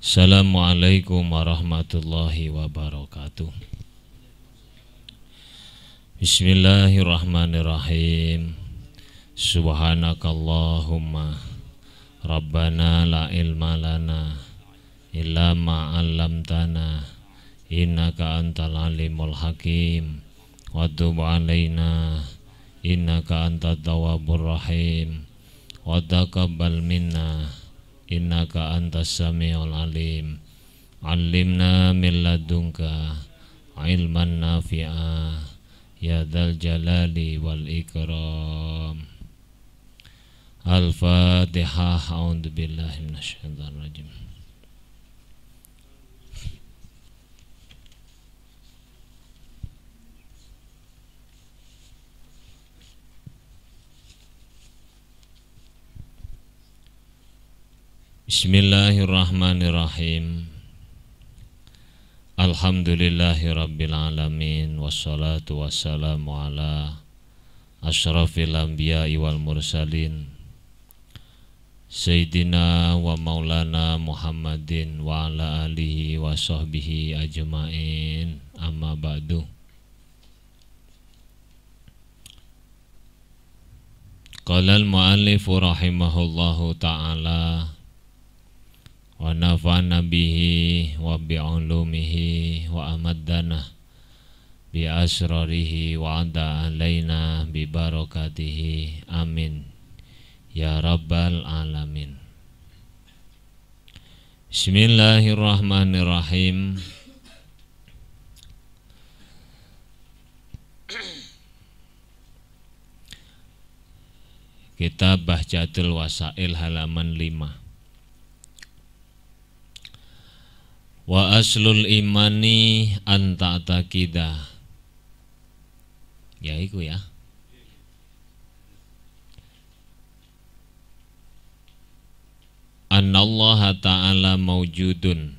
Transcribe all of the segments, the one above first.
Assalamualaikum warahmatullahi wabarakatuh. Bismillahirrahmanirrahim. Subhanakallahumma Rabbana la ilma lana illa ma 'allamtana innaka antal alimul hakim wa tub alaina innaka antat tawwabur rahim wa taqabbal minna innaka antas samiul alim. Allimna min ladunka ilman nafi'a ya dzal jalali wal ikram. Al-Fatihah. A'udzu billahi minasyaitonir rajim. Bismillahirrahmanirrahim. Alhamdulillahi rabbil alamin. Wassalatu wassalamu ala asyrafil anbiya'i wal mursalin Sayyidina wa maulana Muhammadin wa ala alihi wa sahbihi ajma'in. Amma ba'du. Qala al-mu'allifu rahimahullahu ta'ala wa nafa'na bihi wa bi'ulumihi wa amaddana bi asrarihi wa ada alaina bi barakatihi. Amin ya rabbal alamin. Bismillahirrahmanirrahim. Kitab Bahjatul Wasail halaman 5. Wa aslul imani anta taqidah. Ya iku ya. Annallaha ta'ala mawjudun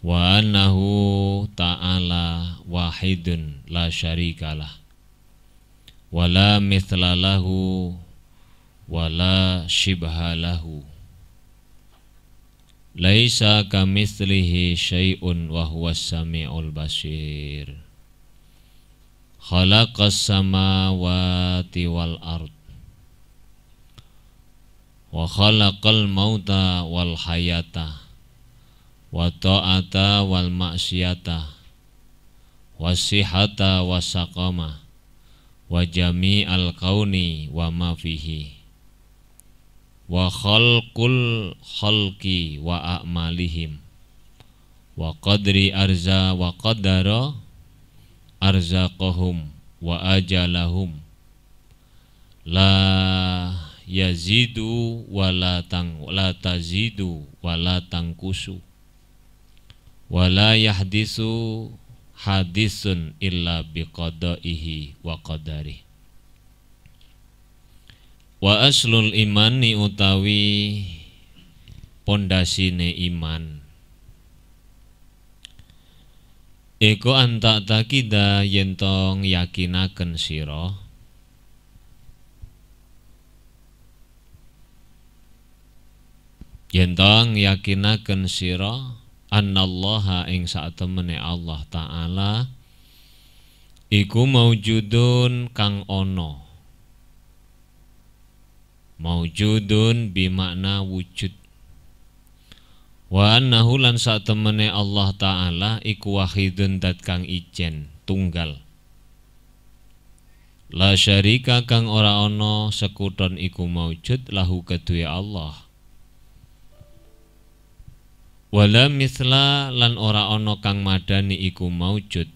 wa annahu ta'ala wahidun la syarikalah wa la mithla lahu wa la shibha lahu. Laisa kamitslihi syai'un wa huwas samiul basir. Khalaqas samawati wal ard wa khalaqal mauta wal hayata wa ta'ata wal ma'siyata wasihata wasaqama wa jami'al kauni wa ma fihi wa khalqul khalqi wa a'malihim wa qadri arza wa qadara arzaqahum wa ajalahum la yazidu wa la tazidu wa la tangkusu wa la yahdisu hadisun illa biqadaihi wa qadari. Wa aslul imani utawi pondasine iman iku anta takida yentong yakinaken sira annallaha ing satemene Allah Ta'ala iku maujudun kang ono. Maujudun bimakna wujud. Wa annahu lan satemene Allah Ta'ala iku wahidun dat kang ijen tunggal. La syarika kang ora ana sekuton iku maujud lahu kedue Allah. Wala misla lan ora ana kang madani iku maujud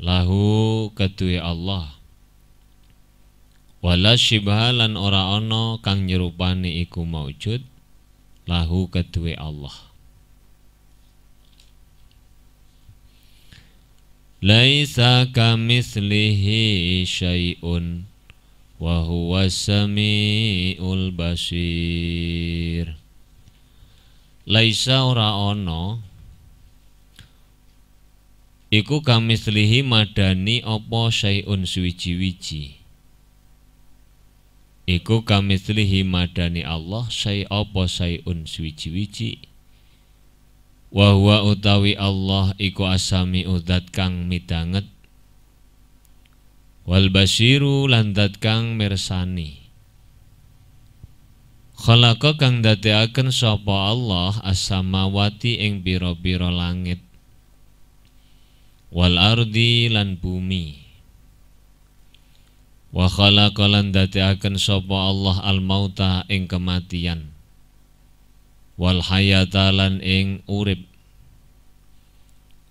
lahu kedue Allah. Wala syibha lan ora ana kang nyerupani iku maujud lahu kedue Allah. Laisa kamitslihi syai'un wa huwas samiul basir. Laisa ora ana iku kamitslihi madani apa syai'un suwiji-wiji Iku kamitslihi madani Allah say apa sayun suwiji-wiji. Wa huwa utawi Allah iku asami udat kang midanget. Wal basiru lan dat kang mirsani. Khalaqa kang dadekaken sapa Allah as-samawati ing pira-pira langit. Wal ardi lan bumi. Wa khalaqa lan dadekaken sapa Allah al-mauta ing kematian. Wal hayata lan ing urip.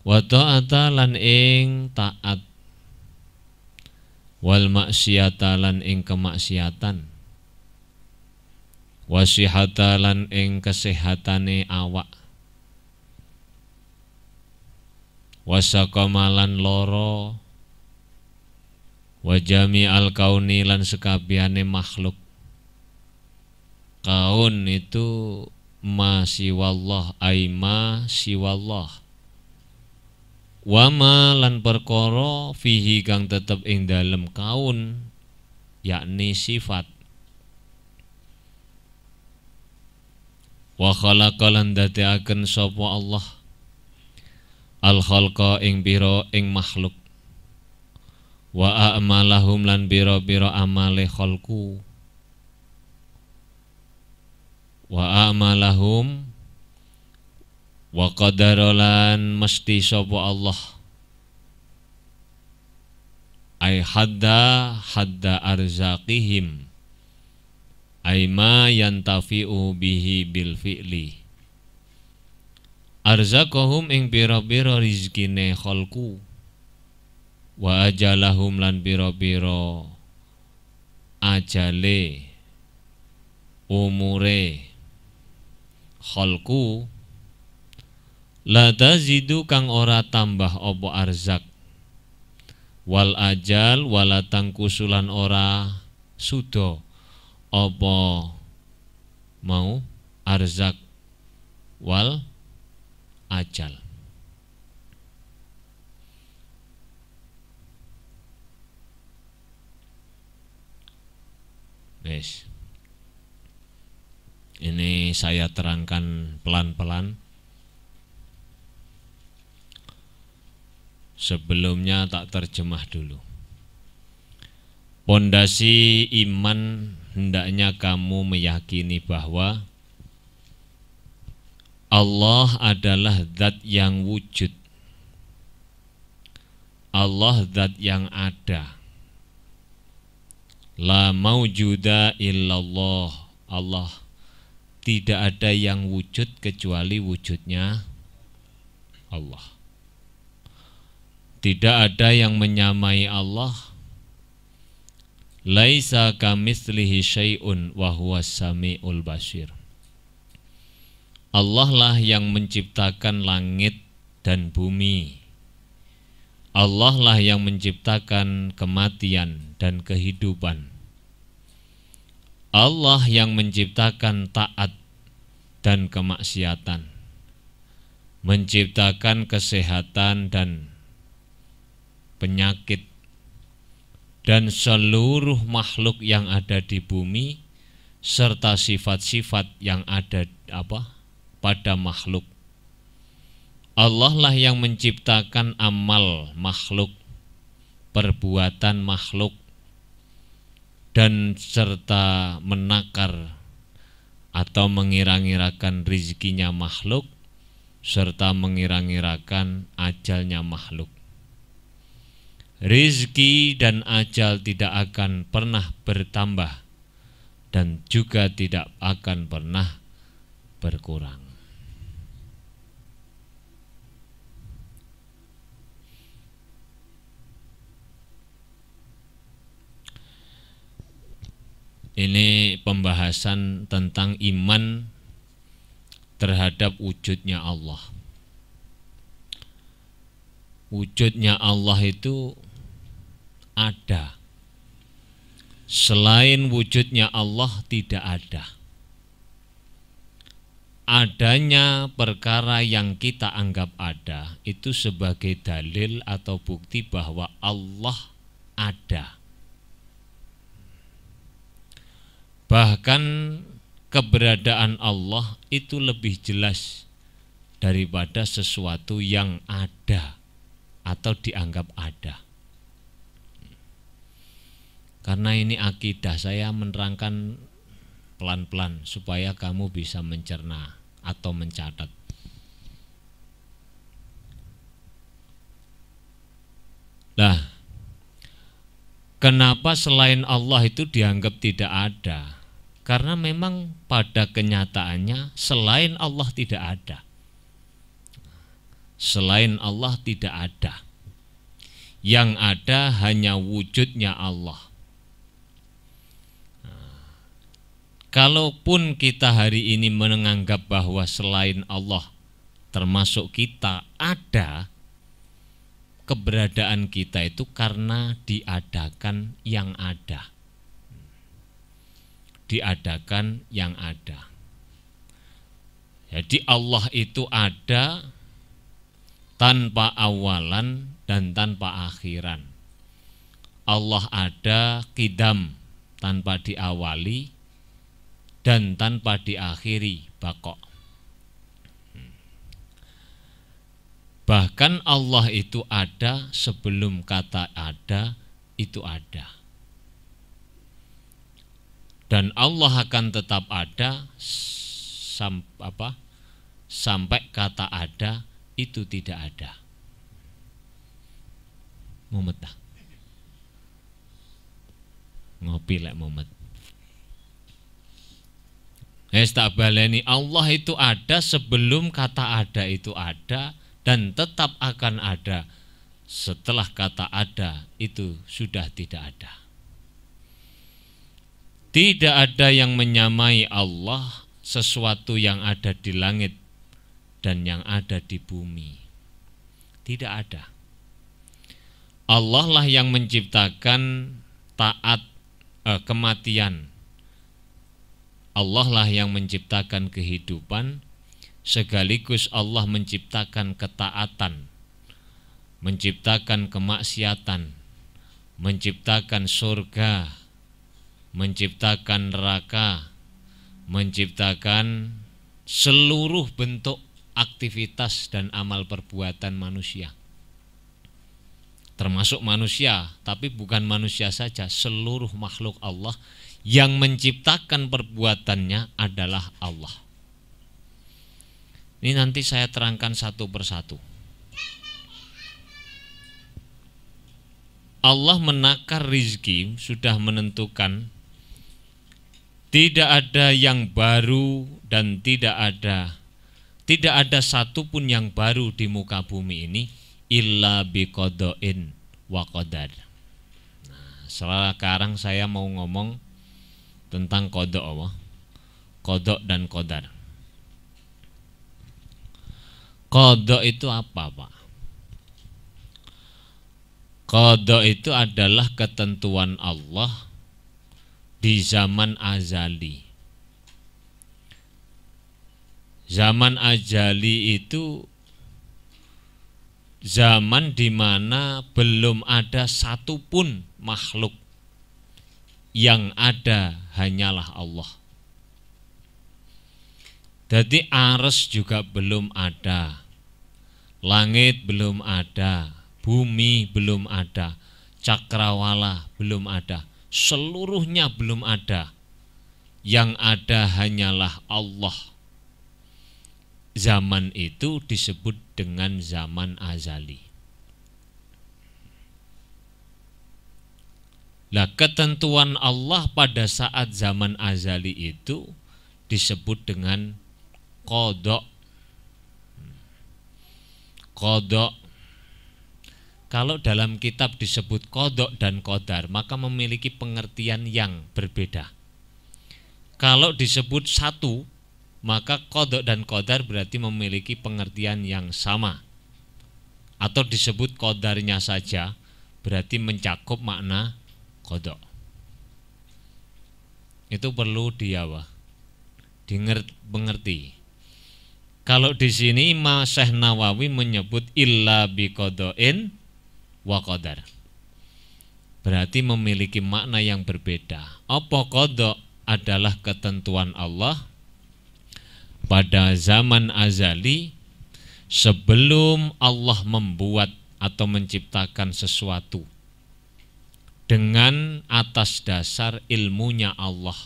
Wa ta'ata lan ing taat. Wal maksiata lan ing kemaksiatan. Wasihata lan ing kesehatane awak. Wasaqama lan loro. Wajami al kauni lan sekabehane makhluk. Kaun itu ma siwallah aima siwallah. Wama lan perkara fihi kang tetep ing dalem kaun yakni sifat. Wa khalaqa lan dadekaken sapa Allah al khalqa ing pira ing makhluk. Wa a'malahum lan pira-pira amale khalqu. Wa a'malahum wa qadara lan mesti sapa Allah ay hadda arzaqihim ay ma yantafi'u bihi bil fi'li. Arzaqahum ing pira-pira rizkine khalqu. Wa ajalahum lan pira-pira ajale umure khalqu. La tazidu kang ora tambah apa arzak. Wal ajal wala tangkusulan ora sudo apa mau arzak wal ajal. Wes. Ini saya terangkan pelan-pelan. Sebelumnya tak terjemah dulu. Pondasi iman hendaknya kamu meyakini bahwa Allah adalah zat yang wujud. Allah zat yang ada. La maujuda illallah. Allah tidak ada yang wujud kecuali wujudnya Allah. Tidak ada yang menyamai Allah. Laisa kamitslihi syai'un wa huwas samiul basir. Allah lah yang menciptakan langit dan bumi. Allah lah yang menciptakan kematian dan kehidupan. Allah yang menciptakan taat dan kemaksiatan. Menciptakan kesehatan dan penyakit. Dan seluruh makhluk yang ada di bumi serta sifat-sifat yang ada pada makhluk. Allah lah yang menciptakan amal makhluk, perbuatan makhluk, dan serta menakar atau mengira-ngirakan rizkinya makhluk, serta mengira-ngirakan ajalnya makhluk. Rizki dan ajal tidak akan pernah bertambah dan juga tidak akan pernah berkurang. Ini pembahasan tentang iman terhadap wujudnya Allah. Wujudnya Allah itu ada. Selain wujudnya Allah tidak ada. Adanya perkara yang kita anggap ada itu sebagai dalil atau bukti bahwa Allah ada. Bahkan keberadaan Allah itu lebih jelas daripada sesuatu yang ada atau dianggap ada. Karena ini akidah, saya menerangkan pelan-pelan supaya kamu bisa mencerna atau mencatat. Nah, kenapa selain Allah itu dianggap tidak ada? Karena memang pada kenyataannya selain Allah tidak ada. Selain Allah tidak ada. Yang ada hanya wujudnya Allah. Kalaupun kita hari ini menganggap bahwa selain Allah termasuk kita ada, keberadaan kita itu karena diadakan yang ada. Diadakan yang ada. Jadi Allah itu ada tanpa awalan dan tanpa akhiran. Allah ada qidam, tanpa diawali dan tanpa diakhiri, baqo. Bahkan Allah itu ada sebelum kata ada itu ada. Dan Allah akan tetap ada sampai kata ada itu tidak ada. Mumet dah. Ngopi lek mumet. Tak baleni, Allah itu ada sebelum kata ada itu ada dan tetap akan ada setelah kata ada itu sudah tidak ada. Tidak ada yang menyamai Allah sesuatu yang ada di langit dan yang ada di bumi. Tidak ada. Allah lah yang menciptakan kematian. Allah lah yang menciptakan kehidupan, sekaligus Allah menciptakan ketaatan, menciptakan kemaksiatan, menciptakan surga, menciptakan neraka, menciptakan seluruh bentuk aktivitas dan amal perbuatan manusia. Termasuk manusia, tapi bukan manusia saja, seluruh makhluk Allah yang menciptakan perbuatannya adalah Allah. Ini nanti saya terangkan satu persatu. Allah menakar rizki, sudah menentukan tidak ada yang baru dan tidak ada satupun yang baru di muka bumi ini illa biqada'in wa qadar. Nah, sekarang saya mau ngomong tentang qada' Allah. Qada' dan qadar. Qada' itu apa, Pak? Qada' itu adalah ketentuan Allah di zaman azali. Zaman azali itu zaman di mana belum ada satupun makhluk, yang ada hanyalah Allah. Jadi arsy juga belum ada, langit belum ada, bumi belum ada, cakrawala belum ada, seluruhnya belum ada. Yang ada hanyalah Allah. Zaman itu disebut dengan zaman azali. Nah, ketentuan Allah pada saat zaman azali itu disebut dengan qada'. Qada'. Kalau dalam kitab disebut qada' dan qadar, maka memiliki pengertian yang berbeda. Kalau disebut satu, maka qada' dan qadar berarti memiliki pengertian yang sama. Atau disebut qadarnya saja, berarti mencakup makna qada'. Itu perlu mengerti. Kalau di sini Imam Syekh Nawawi menyebut illa biqada'in wa qadar, berarti memiliki makna yang berbeda. Apa qada'? adalah ketentuan Allah pada zaman azali sebelum Allah membuat atau menciptakan sesuatu dengan atas dasar ilmunya Allah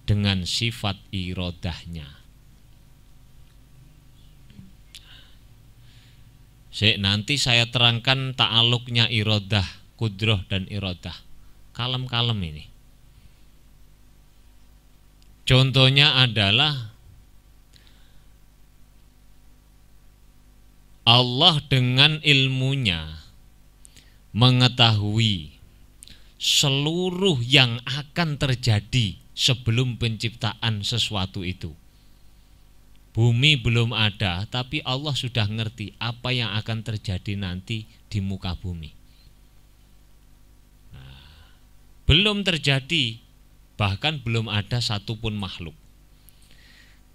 dengan sifat irodahnya. Nanti saya terangkan ta'aluknya irodah, kudroh dan irodah. Kalem-kalem ini. Contohnya adalah Allah dengan ilmunya mengetahui seluruh yang akan terjadi sebelum penciptaan sesuatu itu. Bumi belum ada, tapi Allah sudah ngerti apa yang akan terjadi nanti di muka bumi. Belum terjadi, bahkan belum ada satupun makhluk.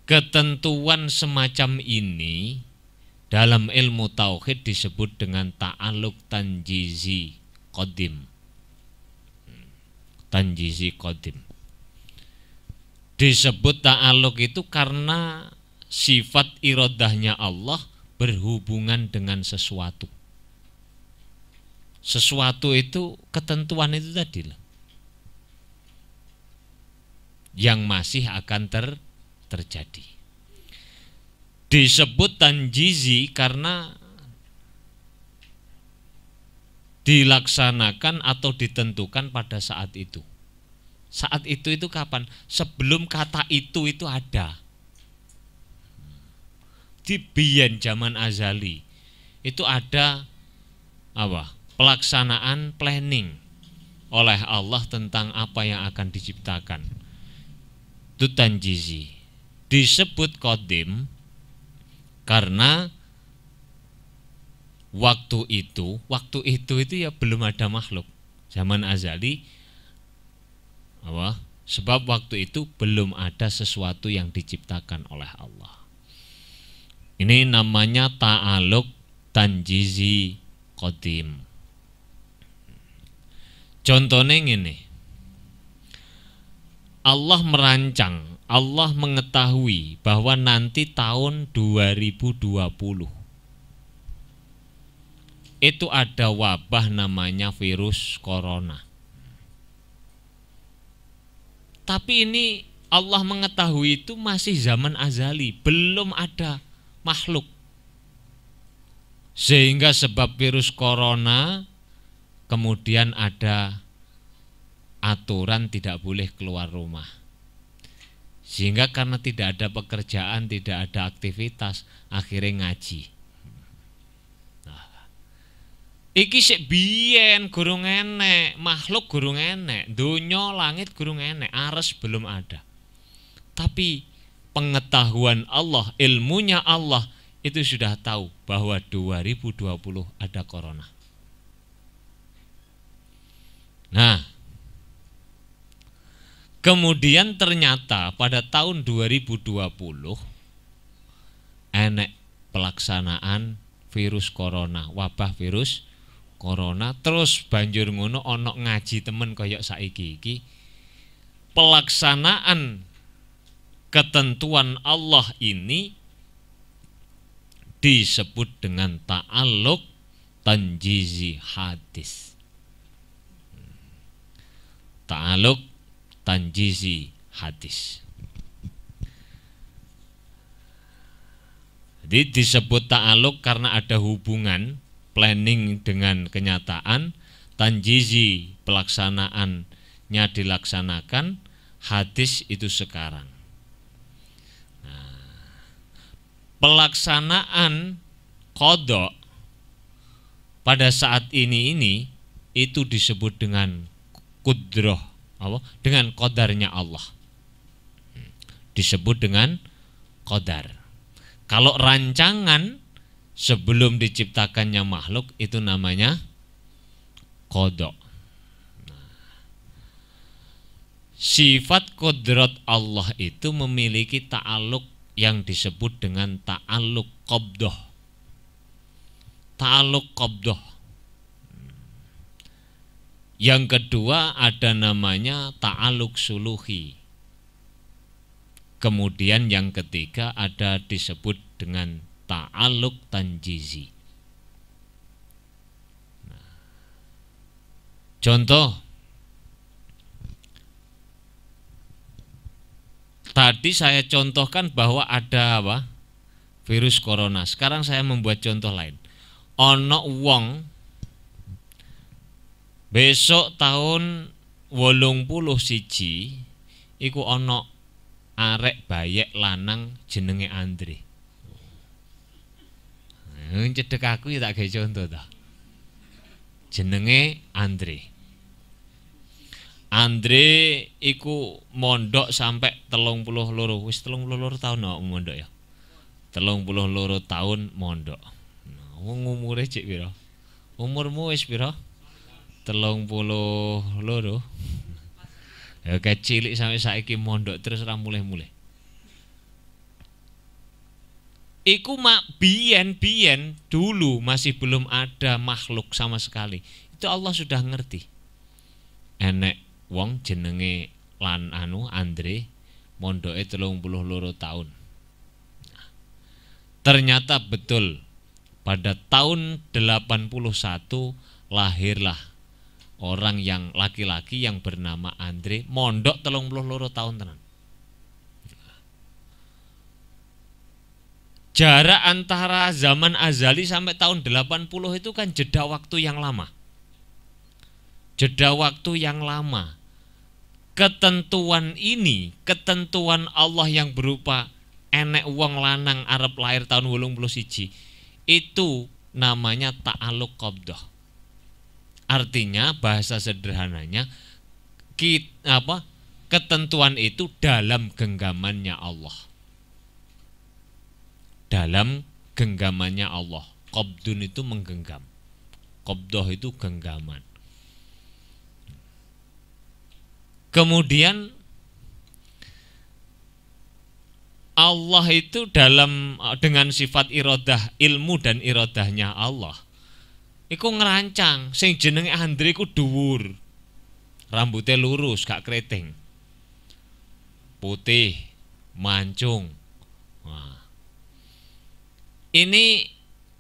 Ketentuan semacam ini dalam ilmu tauhid disebut dengan ta'aluk tanjizi qadim. Tanjizi qadim. Disebut ta'aluk itu karena sifat irodahnya Allah berhubungan dengan sesuatu. Sesuatu itu ketentuan itu tadi lah, yang masih akan terjadi. Disebut tanjizi karena dilaksanakan atau ditentukan pada saat itu. Saat itu kapan? Sebelum kata itu ada. Di biyen zaman azali itu ada apa? Pelaksanaan planning oleh Allah tentang apa yang akan diciptakan. Itu tanjizi. Disebut qadim karena waktu itu ya belum ada makhluk. Zaman azali apa? Sebab waktu itu belum ada sesuatu yang diciptakan oleh Allah. Ini namanya ta'aluk tanjizi qadim. Contohnya ini, Allah merancang, Allah mengetahui bahwa nanti tahun 2020 itu ada wabah namanya virus corona. Tapi ini Allah mengetahui itu masih zaman azali, belum ada makhluk. Sehingga sebab virus corona kemudian ada aturan tidak boleh keluar rumah. Sehingga karena tidak ada pekerjaan, tidak ada aktivitas, akhirnya ngaji. Iki sik biyen gurung enek, makhluk gurung enek, donya langit gurung enek, ares belum ada. Tapi pengetahuan Allah, ilmunya Allah itu sudah tahu bahwa 2020 ada corona. Nah, kemudian ternyata pada tahun 2020 enek pelaksanaan virus corona, wabah virus corona, terus banjur ngono ono ngaji temen koyok saiki iki. Pelaksanaan ketentuan Allah ini disebut dengan ta'aluk tanjizi hadis. Ta'aluk tanjizi hadis. Jadi disebut ta'aluk karena ada hubungan planning dengan kenyataan, tanjizi pelaksanaannya dilaksanakan, hadis itu sekarang. Pelaksanaan qadha pada saat ini itu disebut dengan kudroh, dengan qadarnya Allah. Disebut dengan qadar. Kalau rancangan sebelum diciptakannya makhluk itu namanya qadha. Sifat qudrat Allah itu memiliki ta'aluk yang disebut dengan ta'aluk qabdah. Ta'aluk qabdah. Yang kedua ada namanya ta'aluk suluhi. Kemudian yang ketiga ada disebut dengan ta'aluk tanjizi. Nah, contoh, tadi saya contohkan bahwa ada apa? Virus corona. Sekarang saya membuat contoh lain. Ono wong besok tahun 81 iku ono arek bayek lanang jenenge Andre. Cedek aku ya tak gawe contoh ta. Jenenge Andre. Andre iku mondok sampai 32, wis 32 tahun no, mondok ya. 32 tahun mondok. Nah, wong umure cek pira? Umurmu wis pira? 32. Ya kecilik sampai saiki mondok terus ora mulih-mulih. Iku mak biyen dulu masih belum ada makhluk sama sekali. Itu Allah sudah ngerti. Enek wong jenenge Andre mondoke 32 tahun. Nah, ternyata betul pada tahun 81 lahirlah orang yang laki-laki yang bernama Andre, mondok 32 tahun tenan. Jarak antara zaman azali sampai tahun 80 itu kan jeda waktu yang lama. Jeda waktu yang lama. Ketentuan ini, ketentuan Allah yang berupa enek wong lanang arep lahir tahun 81, itu namanya ta'aluk qabdah. Artinya bahasa sederhananya ketentuan itu dalam genggamannya Allah. Dalam genggamannya Allah. Qabdun itu menggenggam. Qabdah itu genggaman. Kemudian Allah itu dengan sifat iradah, ilmu dan iradahnya Allah, iku ngerancang sing jenenge Andre iku dhuwur. Rambutnya lurus, gak keriting. Putih, mancung. Wah. Ini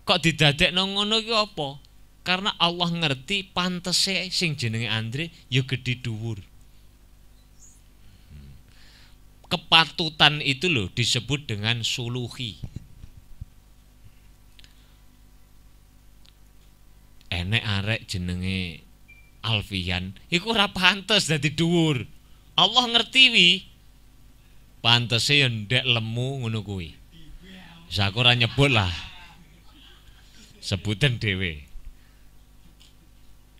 kok didadekno ngono iki apa? Karena Allah ngerti pantese sing jenenge Andre ya gedhe dhuwur. Kepatutan itu loh disebut dengan suluhi. Enek arek jenenge Alfian iku ora pantes dadi dhuwur. Allah ngerti wi. Pantese ya ndek lemu ngono kuwi. Saku ora nyebut lah. Sebutan dhewe.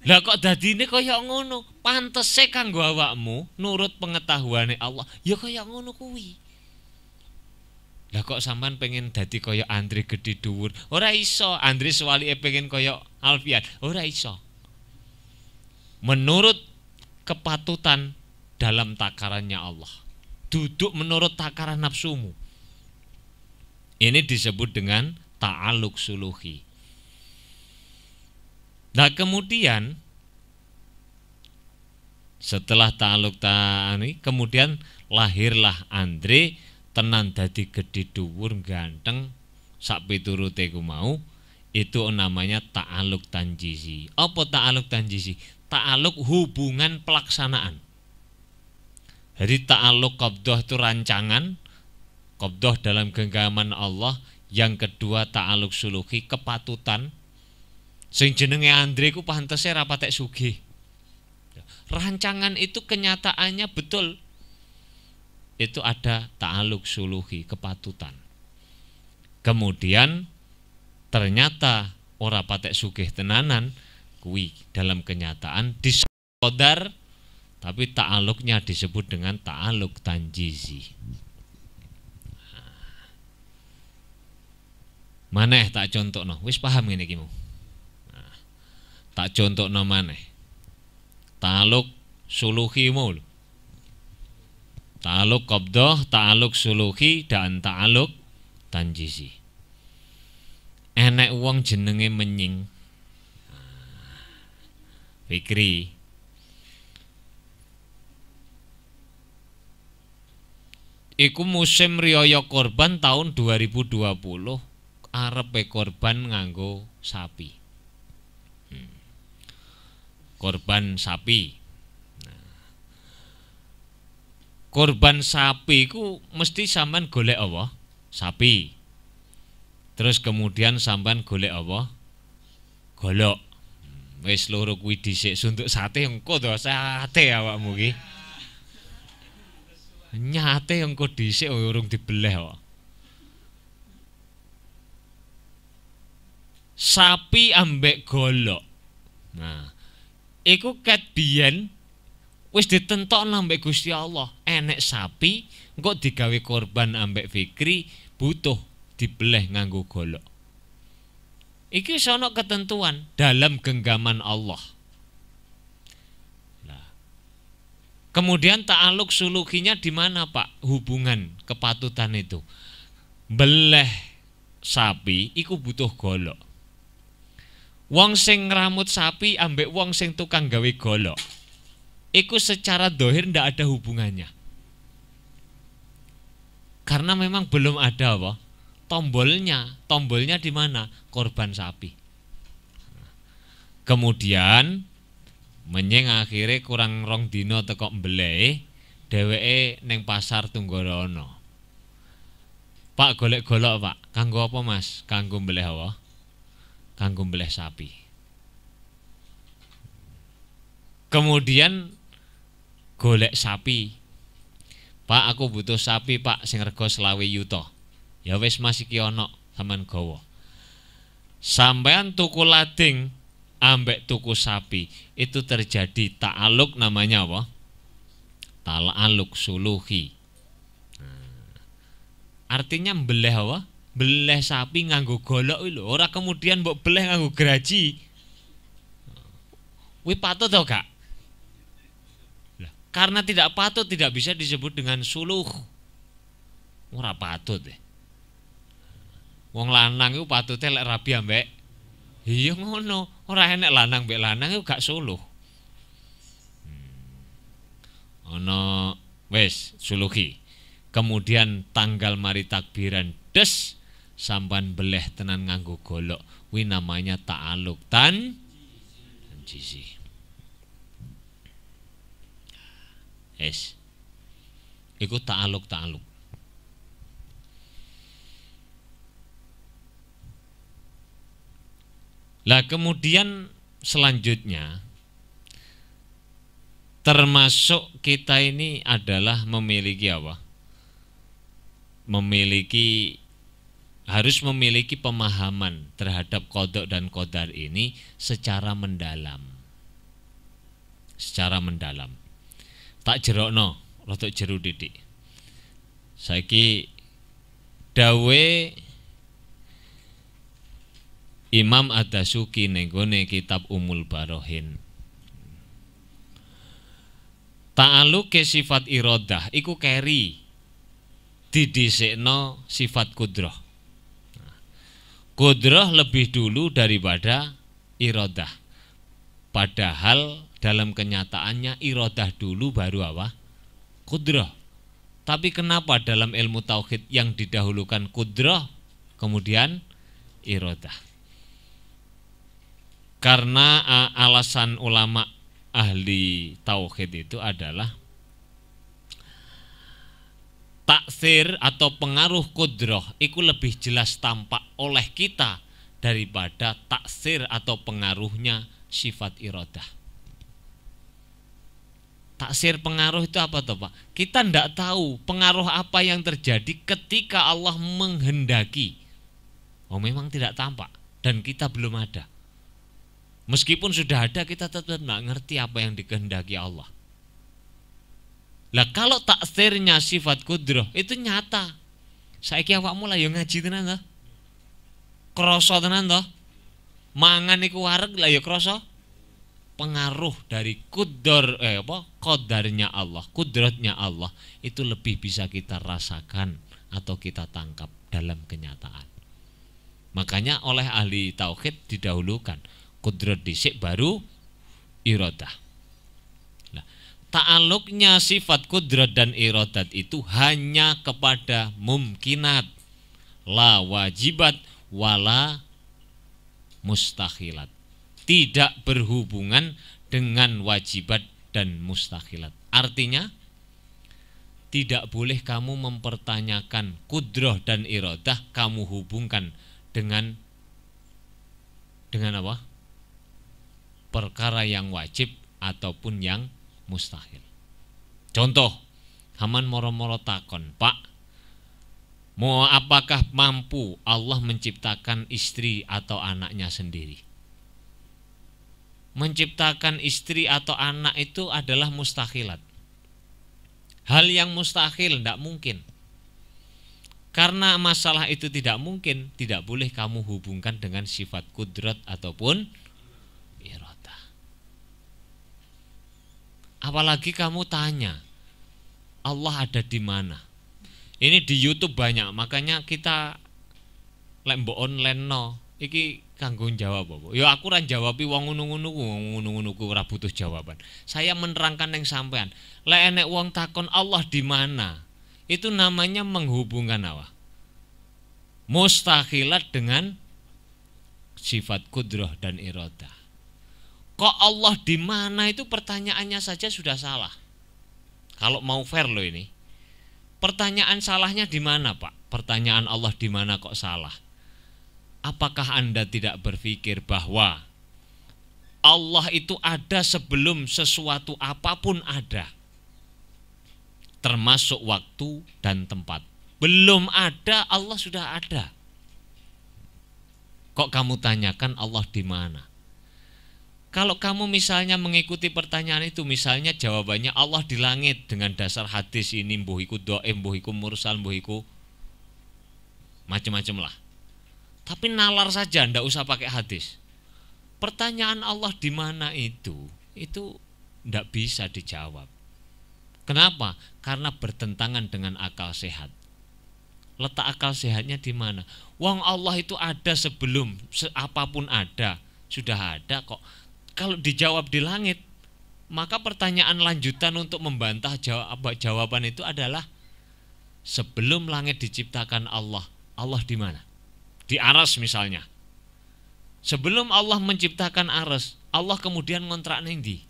Lah kok dadine kaya ngono? Pantese kanggo awakmu nurut pengetahuane Allah, ya kaya ngono kuwi. Lah kok sampean pengen dadi kaya Andre gedhe dhuwur? Ora iso. Andre sewalike pengen kaya Alfian, ora iso. Menurut kepatutan dalam takarannya Allah. Duduk menurut takaran nafsumu. Ini disebut dengan ta'aluk suluhi. Nah kemudian setelah ta'aluk ta'ani, kemudian lahirlah Andre tenan dadi gedhe dhuwur ganteng sak piturute ku mau. Itu namanya ta'aluk tanjizi. Apa ta'aluk tanjizi? Ta'aluk hubungan pelaksanaan. Jadi ta'aluk qabdah itu rancangan, qabdah dalam genggaman Allah. Yang kedua ta'aluk suluhi, kepatutan. Sing jenenge Andre ku pantese ra patek sugih. Rancangan itu kenyataannya betul. Itu ada ta'aluk suluhi, kepatutan. Kemudian ternyata ora patek sugih tenanan, kuwi dalam kenyataan disadar, tapi ta'aluknya disebut dengan ta'aluk tanjizi. Maneh tak contohno, wis paham ngene iki mu. Tak contohno maneh. Ta'aluk suluhi mu. Ta'aluk qabdah, ta'aluk suluhi dan ta'aluk tanjizi. Enek wong jenenge Menying. Fikri. Iku musim riyaya korban tahun 2020, arepe korban nganggo sapi. Korban sapi. Korban sapi ku mesti sampean golek apa? Sapi. Terus kemudian sampean golek apa? Golok. Wis loro kuwi dhisik suntuk sate engko to sate awakmu ki. Nyate engko dhisik urung dibeleh kok. Sapi ambek golok. Nah, iku ket biyen wis ditentokno ambek Gusti Allah, enek sapi engko digawe korban ambek Fikri butuh dibeleh nganggo golok. Iki sono ketentuan dalam genggaman Allah. Nah, kemudian ta'aluk sulukinya di mana Pak? Hubungan kepatutan itu. Beleh sapi iku butuh golok. Wong sing ngramut sapi ambek wong sing tukang gawe golok, iku secara dohir ndak ada hubungannya. Karena memang belum ada apa? Tombolnya di mana? Korban sapi. Kemudian menyeng akhirnya kurang rong dino teko mbeleh, dheweke ning pasar Tunggorono. Pak golek-golok, Pak. Kanggo apa, Mas? Kanggo mbeleh apa? Kanggo mbeleh sapi. Kemudian golek sapi. Pak, aku butuh sapi, Pak, sing rega 20 yuta. Ya wis Mas iki ana sampean gawa. Sampean tuku lading ambek tuku sapi, itu terjadi ta'aluk namanya apa? Ta'aluk suluhi. Artinya mbeleh apa? Beleh sapi nganggo golok lho, ora kemudian mbok beleh nganggo graji. Kuwi patut to gak? Karena tidak patut tidak bisa disebut dengan suluh. Ora patut deh. Wong lanang iku patute lek rabi ambek. Iya ngono, ora enek lanang mbek lanang iku gak suluh. Ono wis suluhi. Kemudian tanggal mari takbiran des sampan beleh tenan nganggo golok. Kuwi namanya ta'aluk tanjisi. Iku ta'aluk. Lah kemudian selanjutnya termasuk kita ini adalah memiliki apa? Harus memiliki pemahaman terhadap qada dan qadar ini secara mendalam. Tak jerokno, rotok jeru didik. Saiki dawe Imam Ad-Dasuki nenggone kitab Umul Barohin. Ta'aluke sifat iradah iku keri didhisikno sifat kudrah. Kudrah lebih dulu daripada iradah. Padahal dalam kenyataannya iradah dulu baru apa? Kudrah. Tapi kenapa dalam ilmu tauhid yang didahulukan kudrah kemudian iradah? Karena alasan ulama ahli tauhid itu adalah taksir atau pengaruh kudrah itu lebih jelas tampak oleh kita daripada taksir atau pengaruhnya sifat iradah. Taksir pengaruh itu apa toh Pak? Kita tidak tahu pengaruh apa yang terjadi ketika Allah menghendaki. Oh memang tidak tampak dan kita belum ada. Meskipun sudah ada kita tetap tidak ngerti apa yang dikehendaki Allah. Lah kalau taksirnya sifat kudrah itu nyata. Saiki awakmu lah yo ngaji tenan toh. Krasa tenan toh. Mangan iku wareg lah yo krasa. Pengaruh dari qadarnya Allah, kudratnya Allah itu lebih bisa kita rasakan atau kita tangkap dalam kenyataan. Makanya oleh ahli tauhid didahulukan kudrat dhisik baru iradah. Nah, ta'aluknya sifat kudrat dan iradat itu hanya kepada mumkinat, la wajibat wala mustahilat. Tidak berhubungan dengan wajibat dan mustahilat. Artinya tidak boleh kamu mempertanyakan kudrah dan iradah kamu hubungkan dengan apa? Perkara yang wajib ataupun yang mustahil. Contoh, Haman moro-moro takon, Pak, mau apakah mampu Allah menciptakan istri atau anaknya sendiri? Menciptakan istri atau anak itu adalah mustahilat. Hal yang mustahil, tidak mungkin. Karena masalah itu tidak mungkin, tidak boleh kamu hubungkan dengan sifat kudrat ataupun iradah. Apalagi kamu tanya, Allah ada di mana? Ini di YouTube banyak, makanya kita mbok online no, iki kanggo jawab apa? Ya aku ora jawabi wong ngono-ngono ku ora butuh jawaban. Saya menerangkan yang sampean. Lek enek wong takon Allah di mana? Itu namanya menghubungkan apa? Mustahilat dengan sifat kudrah dan iradah. Kok Allah di mana itu pertanyaannya saja sudah salah. Kalau mau fair loh ini. Pertanyaan salahnya di mana, Pak? Pertanyaan Allah di mana kok salah? Apakah Anda tidak berpikir bahwa Allah itu ada sebelum sesuatu apapun ada? Termasuk waktu dan tempat. Belum ada, Allah sudah ada. Kok kamu tanyakan Allah di mana? Kalau kamu misalnya mengikuti pertanyaan itu, misalnya jawabannya Allah di langit dengan dasar hadis ini, mbuh iku dhaif, mbuh iku mursal, mbuh iku macam-macam lah. Tapi nalar saja, ndak usah pakai hadis. Pertanyaan Allah di mana itu ndak bisa dijawab. Kenapa? Karena bertentangan dengan akal sehat. Letak akal sehatnya di mana? Wong Allah itu ada sebelum apapun ada, sudah ada kok. Kalau dijawab di langit, maka pertanyaan lanjutan untuk membantah jawaban itu adalah sebelum langit diciptakan Allah di mana? Di aras misalnya. Sebelum Allah menciptakan aras, Allah kemudian ngontrak ning ndi?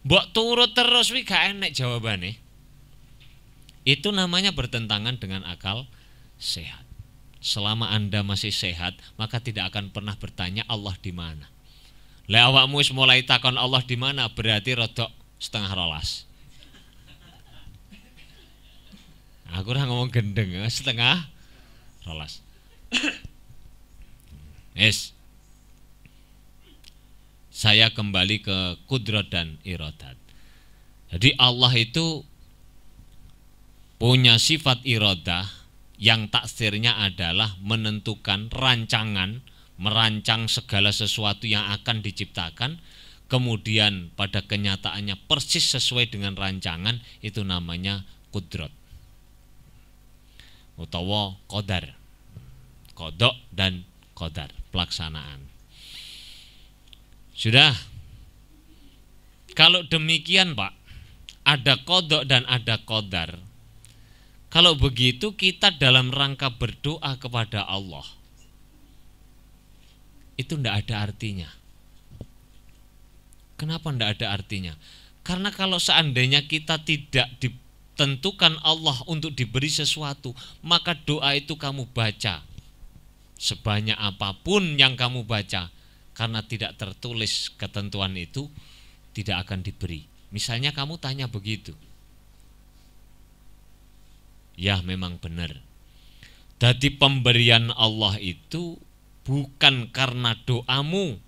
Mbok turut terus wi gak enek jawabane. Itu namanya bertentangan dengan akal sehat. Selama Anda masih sehat, maka tidak akan pernah bertanya Allah di mana. Lah awakmu wis mulai takon Allah di mana, berarti rodok setengah rolas. Aku ora ngomong gendeng, setengah rolas. Yes. Saya kembali ke kudrat dan iradat. Jadi Allah itu punya sifat iradah yang taksirnya adalah menentukan rancangan, merancang segala sesuatu yang akan diciptakan, kemudian pada kenyataannya persis sesuai dengan rancangan, itu namanya kudrat. Utawa qadar. Qadha dan qadar, pelaksanaan. Sudah. Kalau demikian, Pak, ada qadha dan ada qadar. Kalau begitu kita dalam rangka berdoa kepada Allah, itu tidak ada artinya. Kenapa tidak ada artinya? Karena kalau seandainya kita tidak ditentukan Allah untuk diberi sesuatu, maka doa itu kamu baca sebanyak apapun yang kamu baca, karena tidak tertulis ketentuan itu, tidak akan diberi. Misalnya kamu tanya begitu, ya memang benar. Jadi pemberian Allah itu bukan karena doamu,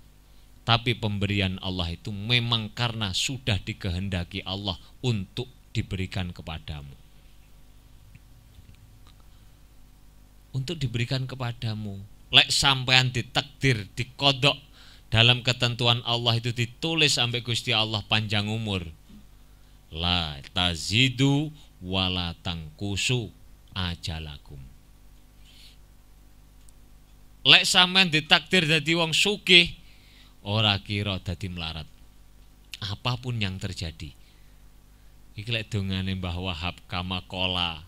tapi pemberian Allah itu memang karena sudah dikehendaki Allah untuk diberikan kepadamu. Untuk diberikan kepadamu. Lek sampean ditakdir, dikodok dalam ketentuan Allah itu ditulis sampai Gusti Allah panjang umur. La tazidu wala tangkusu ajalakum. Lek sampean ditakdir dadi wong sugih, ora kira dadi melarat. apapun yang terjadi. Iki lek dongane Mbah Wahab Kamakola,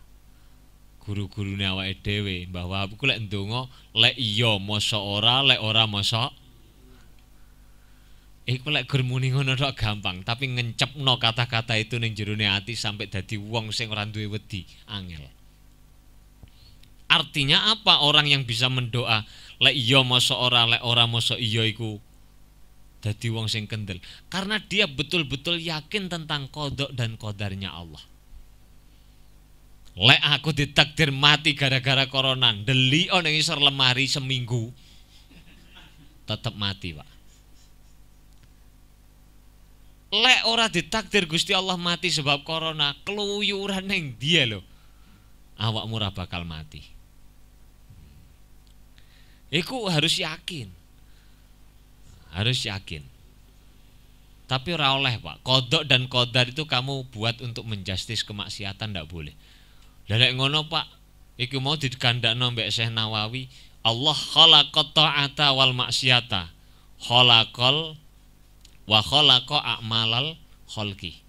guru-gurune awake dhewe. Mbah Wahab ku lek ndonga, lek iya mosok ora, lek ora mosok. Iku lek gur muni ngono tok gampang, tapi ngencepno kata-kata itu ning jerone ati sampai dadi wong sing ora duwe wedi, angel. Artinya apa orang yang bisa mendoa lek iya mosok ora, lek ora mosok iya iku dadi wong sing kendel? Karena dia betul-betul yakin tentang qada dan qadarnya Allah. Lek aku ditakdir mati gara-gara corona, delik ning isor lemari seminggu, tetep mati, Pak. Lek ora ditakdir Gusti Allah mati sebab corona, keluyuran ning dia lho. Awakmu ora bakal mati. Iku harus yakin. Harus yakin. Tapi ora oleh, Pak. Qada dan qadar itu kamu buat untuk menjustis kemaksiatan, ndak boleh. Lah lek ngono, Pak, iku mau dikandakno mbek Syekh Nawawi, Allah khalaqat ta'ata wal maksiata. Khalaqal wa khalaqa a'malal khalqi.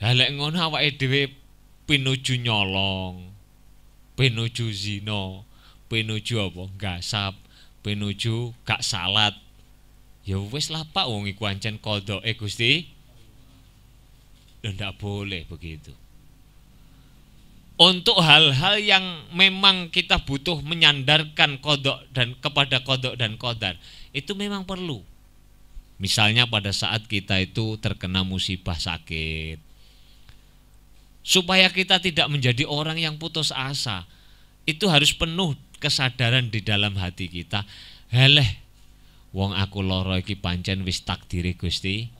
Lah lek ngono awake dhewe pinuju nyolong, pinuju zina, pinuju apa? Gasap, pinuju gak salat. Ya wis lah Pak, wong iku ancen qadake Gusti. Ndak boleh begitu. Untuk hal-hal yang memang kita butuh menyandarkan qada dan kepada qada dan qadar, itu memang perlu. Misalnya pada saat kita itu terkena musibah sakit, supaya kita tidak menjadi orang yang putus asa, itu harus penuh kesadaran di dalam hati kita. Heleh, wong aku lara iki pancen wis takdire Gusti.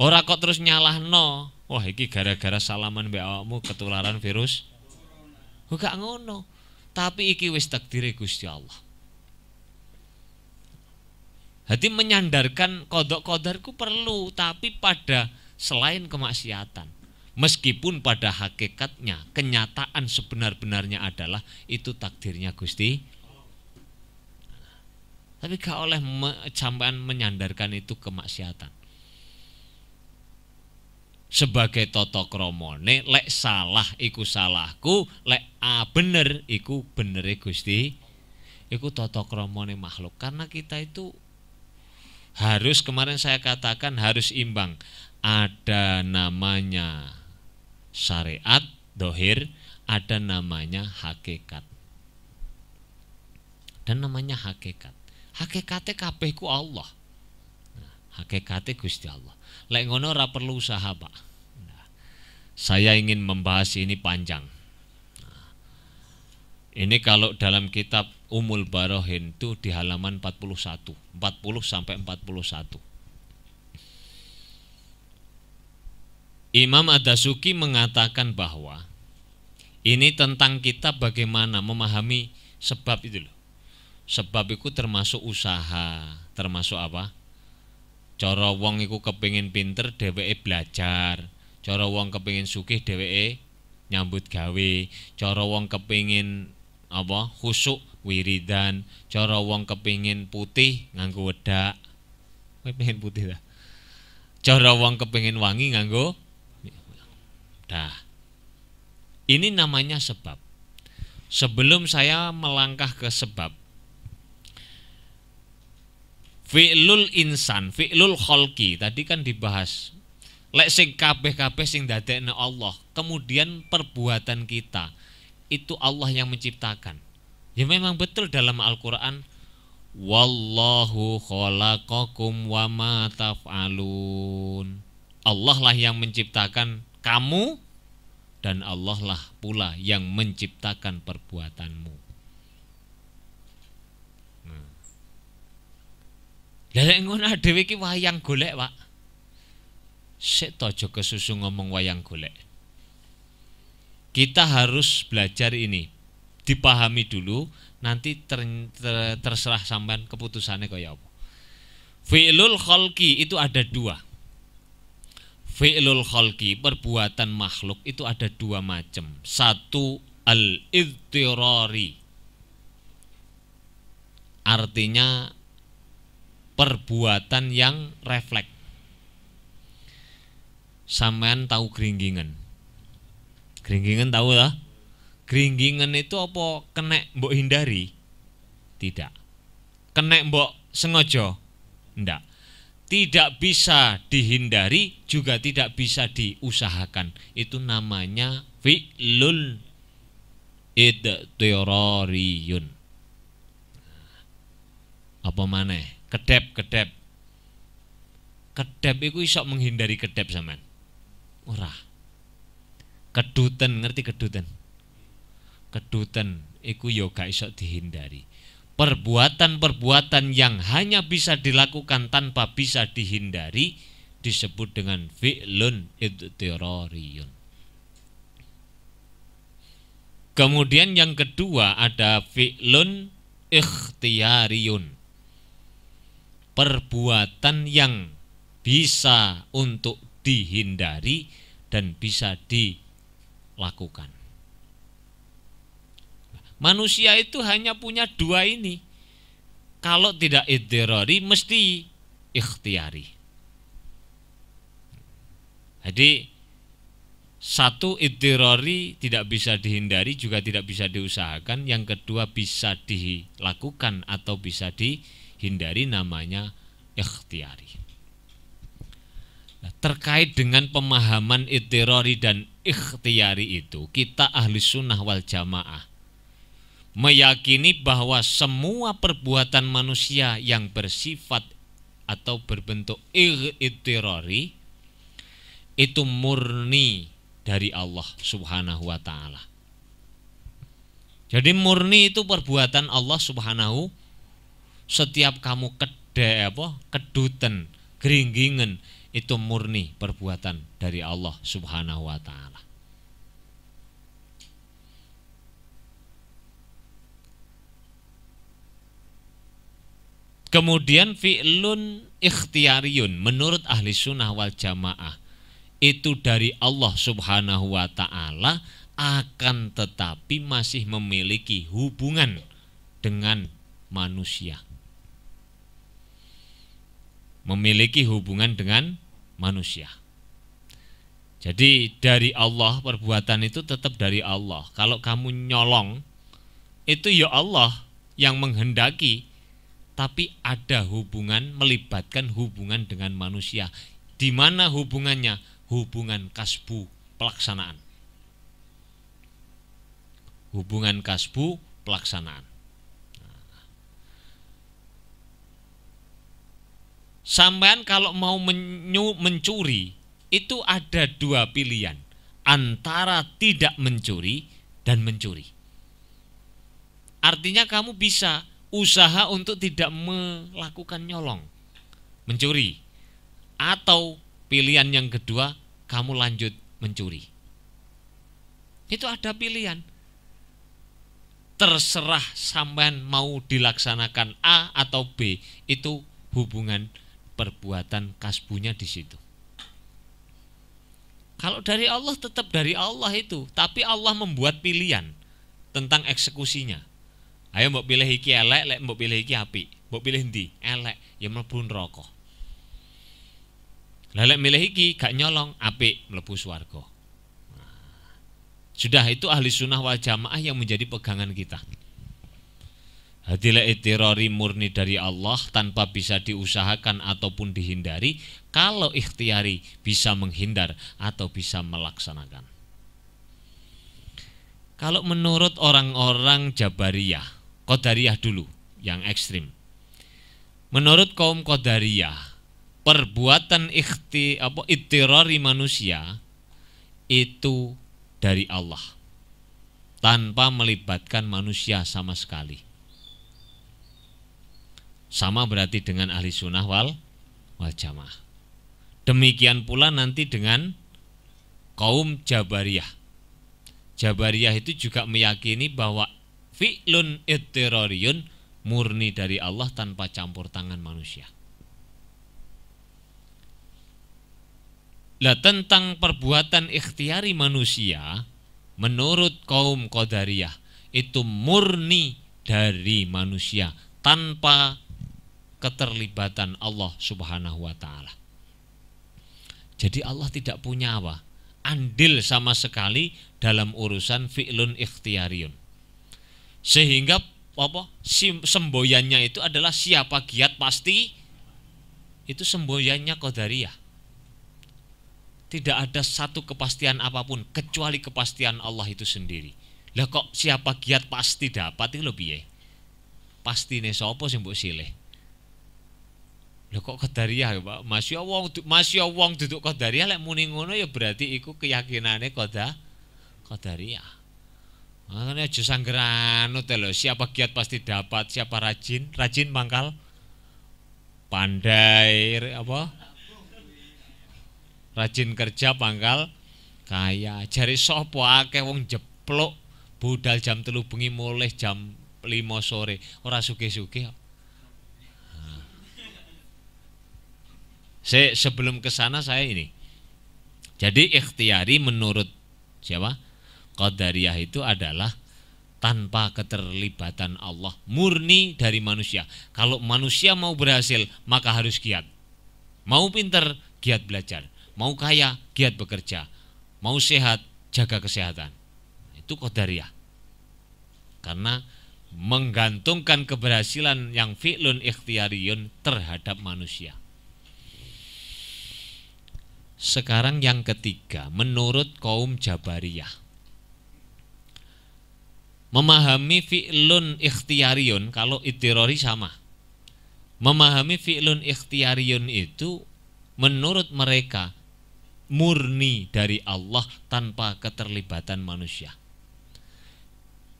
Ora kok terus nyalahno, wah iki gara-gara salaman mbek awakmu ketularan virus. Gak ngono. Tapi iki wis takdire Gusti Allah. Hati menyandarkan qada qadarku perlu, tapi pada selain kemaksiatan. Meskipun pada hakikatnya, kenyataan sebenar-benarnya adalah itu takdirnya Gusti. Tapi gak oleh sampean menyandarkan itu kemaksiatan. Sebagai tata kramane, lek salah iku salahku, lek bener iku benere Gusti. Iku tata kramane makhluk. Karena kita itu harus, kemarin saya katakan harus imbang. Ada namanya syariat dohir, ada namanya hakikat. Dan namanya hakikat. Hakikate kabeh ku Allah. Nah, hakikate Gusti Allah. Lek ngono ora perlu usaha, Pak. Nah, saya ingin membahas ini panjang. Nah, ini kalau dalam kitab Umul Barohin itu di halaman 41, 40 sampai 41. Imam Ad-Dasuki mengatakan bahwa ini tentang kita bagaimana memahami sebab itu loh. Sebab itu termasuk usaha, termasuk apa? Cara wong iku kepengin pinter dheweke belajar, cara wong kepengin sugih dheweke nyambut gawe, cara wong kepengin apa? Khusuk wiridan, cara wong kepengin putih nganggo wedak. Kowe pengen putih ta? Cara wong kepengin wangi nganggo. Nah, ini namanya sebab. Sebelum saya melangkah ke sebab, fi'lul insan, fi'lul kholqi, tadi kan dibahas. Lek sing kabeh-kabeh sing dadekne Allah, kemudian perbuatan kita, itu Allah yang menciptakan. Ya memang betul dalam Al-Quran, wallahu khalaqakum wa ma taf'alun. Allah lah yang menciptakan kamu, dan Allah lah pula yang menciptakan perbuatanmu. Lah ngono dhewe iki wayang golek, Pak. Sik to aja kesusu ngomong wayang golek. Kita harus belajar ini. Dipahami dulu, nanti terserah sampean keputusannya kaya apa. Fi'lul khalqi itu ada dua. Fi'lul khalqi, perbuatan makhluk itu ada dua macam. Satu al-idtirari, artinya perbuatan yang refleks. Sampean tahu gringgingan? Gringgingan tahu lah? Gringgingan itu apa kena mbok hindari? Tidak. Kena mbok sengaja? Ndak. Tidak bisa dihindari, juga tidak bisa diusahakan. Itu namanya fi'lul idtirariyun. Apa maneh? Kedep. Kedep iku iso menghindari kedep sampean. Ora. Keduten, ngerti keduten? Keduten iku yo gak iso dihindari. Perbuatan-perbuatan yang hanya bisa dilakukan tanpa bisa dihindari disebut dengan fi'lun idtirariyun. Kemudian yang kedua ada fi'lun ikhtiyariyun. Perbuatan yang bisa untuk dihindari dan bisa dilakukan. Manusia itu hanya punya dua ini. Kalau tidak idtirari mesti ikhtiyari. Jadi satu, idtirari tidak bisa dihindari juga tidak bisa diusahakan. Yang kedua bisa dilakukan atau bisa dihindari, namanya ikhtiyari. Nah, terkait dengan pemahaman idtirari dan ikhtiyari itu, kita ahli sunnah wal jamaah meyakini bahwa semua perbuatan manusia yang bersifat atau berbentuk idtirari itu murni dari Allah Subhanahu wa ta'ala. Jadi murni itu perbuatan Allah Subhanahu. Setiap kamu kedutan, geringgingen, itu murni perbuatan dari Allah Subhanahu wa ta'ala. Kemudian fi'lun ikhtiyariyun menurut ahli sunnah wal jamaah itu dari Allah Subhanahu wa ta'ala, akan tetapi masih memiliki hubungan dengan manusia. Memiliki hubungan dengan manusia. Jadi dari Allah, perbuatan itu tetap dari Allah. Kalau kamu nyolong, itu ya Allah yang menghendaki, tapi ada hubungan, melibatkan hubungan dengan manusia. Di mana hubungannya? Hubungan kasbu, pelaksanaan. Hubungan kasbu, pelaksanaan. Sampean kalau mau mencuri, itu ada dua pilihan, antara tidak mencuri dan mencuri. Artinya kamu bisa usaha untuk tidak melakukan nyolong, mencuri. Atau pilihan yang kedua, kamu lanjut mencuri. Itu ada pilihan. Terserah sampean mau dilaksanakan A atau B, itu hubungan perbuatan kasbunya di situ. Kalau dari Allah tetap dari Allah itu, tapi Allah membuat pilihan tentang eksekusinya. Ayo mbok pilih iki elek, lek mbok pilih iki apik. Mbok pilih ndi? Elek, ya mlebu neraka. Lah lek milih iki gak nyolong, apik, mlebu swarga. Sudah, itu ahli sunnah wal jamaah yang menjadi pegangan kita. Hadilah idtirari murni dari Allah tanpa bisa diusahakan ataupun dihindari. Kalau ikhtiyari bisa menghindar atau bisa melaksanakan. Kalau menurut orang-orang Jabariyah, Qadariyah dulu yang ekstrim. Menurut kaum Qadariyah, perbuatan idtirari manusia itu dari Allah tanpa melibatkan manusia sama sekali. Sama berarti dengan ahli sunnah wal jamaah. Demikian pula nanti dengan kaum Jabariyah. Jabariyah itu juga meyakini bahwa fi'lun idtirariyun murni dari Allah tanpa campur tangan manusia. Lah tentang perbuatan ikhtiyari manusia, menurut kaum Qadariyah itu murni dari manusia tanpa keterlibatan Allah Subhanahu wa ta'ala. Jadi Allah tidak punya apa? Andil sama sekali dalam urusan fi'lun ikhtiyariyun. Sehingga apa? Semboyannya itu adalah siapa giat pasti, itu semboyannya qadariyah. Tidak ada satu kepastian apapun kecuali kepastian Allah itu sendiri. Lah kok siapa giat pasti dapat itu lho piye? Pastine sapa sing mbok silih? Lah kok qadariyah ya, Pak? Masya wong duduk qadariyah lek muni ngono ya berarti iku keyakinane qadariyah. Makanya aja sanggeranut lho, siapa giat pasti dapat, siapa rajin mangkal pandai apa? Rajin kerja pangkal kaya. Jari sapa akeh wong jeplok budal jam 3 bengi mulih jam 5 sore ora sugih-sugih. Sebelum ke sana saya ini. Jadi ikhtiyari menurut siapa? Qadariyah itu adalah tanpa keterlibatan Allah, murni dari manusia. Kalau manusia mau berhasil maka harus giat. Mau pinter, giat belajar. Mau kaya, giat bekerja. Mau sehat, jaga kesehatan. Itu qadariyah. Karena menggantungkan keberhasilan yang fi'lun ikhtiyariyun terhadap manusia. Sekarang yang ketiga, menurut kaum Jabariyah. Memahami fi'lun ikhtiyariyun, kalau ittirori sama. Memahami fi'lun ikhtiyariyun itu menurut mereka murni dari Allah tanpa keterlibatan manusia.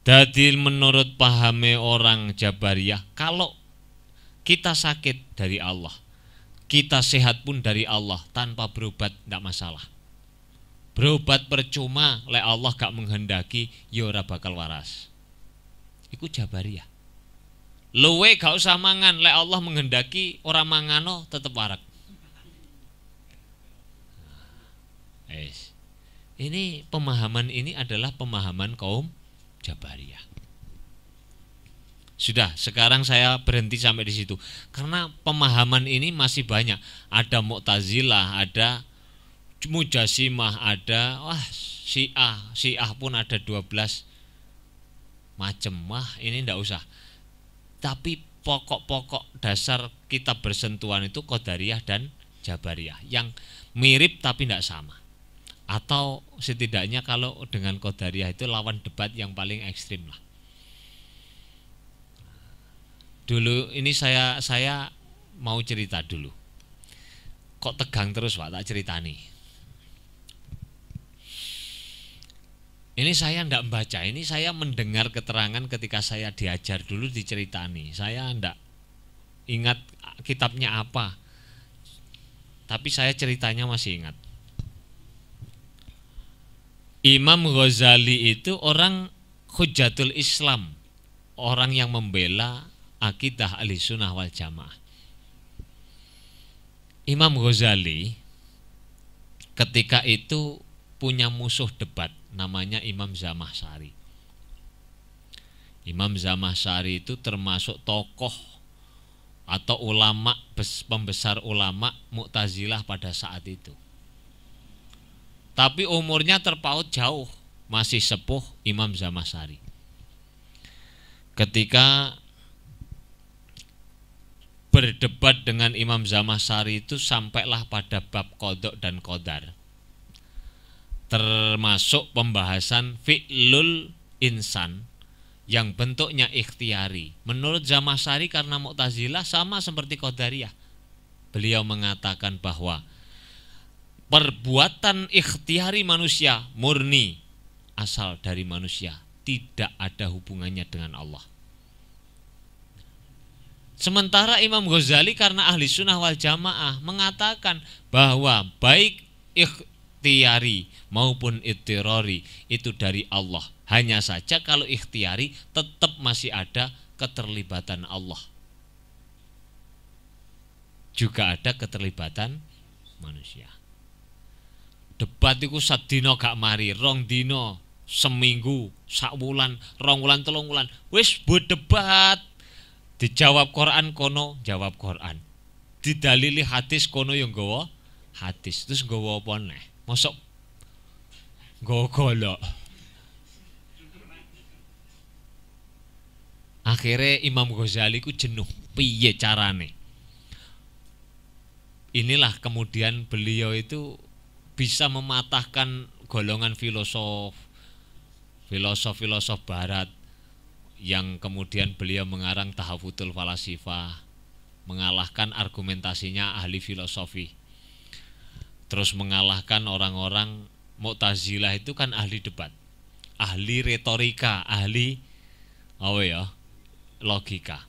Jadi menurut pahame orang Jabariyah, kalau kita sakit dari Allah, kita sehat pun dari Allah, tanpa berobat tidak masalah. Berobat percuma, lek Allah gak menghendaki, ya ora bakal waras. Iku Jabariyah. Luwe gak usah mangan, lek Allah menghendaki orang mangano tetep warak. Ini pemahaman ini adalah pemahaman kaum Jabariyah. Sudah, sekarang saya berhenti sampai di situ. Karena pemahaman ini masih banyak. Ada Mu'tazilah, ada Mujasimah, ada Syiah pun ada 12 macam. Wah, ini ndak usah. Tapi pokok-pokok dasar kita bersentuhan itu Qadariyah dan Jabariyah, yang mirip tapi ndak sama. Atau setidaknya kalau dengan Qadariyah itu lawan debat yang paling ekstrim lah. Dulu ini saya mau cerita dulu. Kok tegang terus Pak, tak ceritani. Ini saya ndak membaca, ini saya mendengar keterangan ketika saya diajar dulu diceritani. Saya ndak ingat kitabnya apa, tapi saya ceritanya masih ingat. Imam Ghazali itu orang Hujjatul Islam, orang yang membela akidah Ahlussunnah wal Jamaah. Imam Ghazali ketika itu punya musuh debat namanya Imam Zamakhsyari. Imam Zamakhsyari itu termasuk tokoh atau ulama, pembesar ulama Mu'tazilah pada saat itu. Tapi umurnya terpaut jauh, masih sepuh Imam Zamakhsyari. Ketika berdebat dengan Imam Zamakhsyari itu sampailah pada bab qadha dan qadar, termasuk pembahasan fi'lul insan yang bentuknya ikhtiyari. Menurut Zamakhsyari karena Mu'tazilah sama seperti Qadariyah, beliau mengatakan bahwa perbuatan ikhtiyari manusia murni asal dari manusia, tidak ada hubungannya dengan Allah. Sementara Imam Ghazali karena Ahlussunnah wal Jamaah mengatakan bahwa baik ikhtiyari maupun ittirari itu dari Allah. Hanya saja kalau ikhtiyari tetap masih ada keterlibatan Allah, juga ada keterlibatan manusia. Debat itu sadina gak mari, rong dino, seminggu, sak wulan, rong wulan, telung wulan, wis berdebat. Dijawab Quran kono, jawab Quran. Didalili hadis kono yang gawa hadis. Terus nggawa apa neh? Mosok nggawa golok. Akhirnya Imam Ghazali ku jenuh, piye carane? Inilah kemudian beliau itu bisa mematahkan golongan filosof barat yang kemudian beliau mengarang Tahafutul Falasifah, mengalahkan argumentasinya ahli filosofi. Terus mengalahkan orang-orang Mu'tazilah itu kan ahli debat, ahli retorika, ahli logika.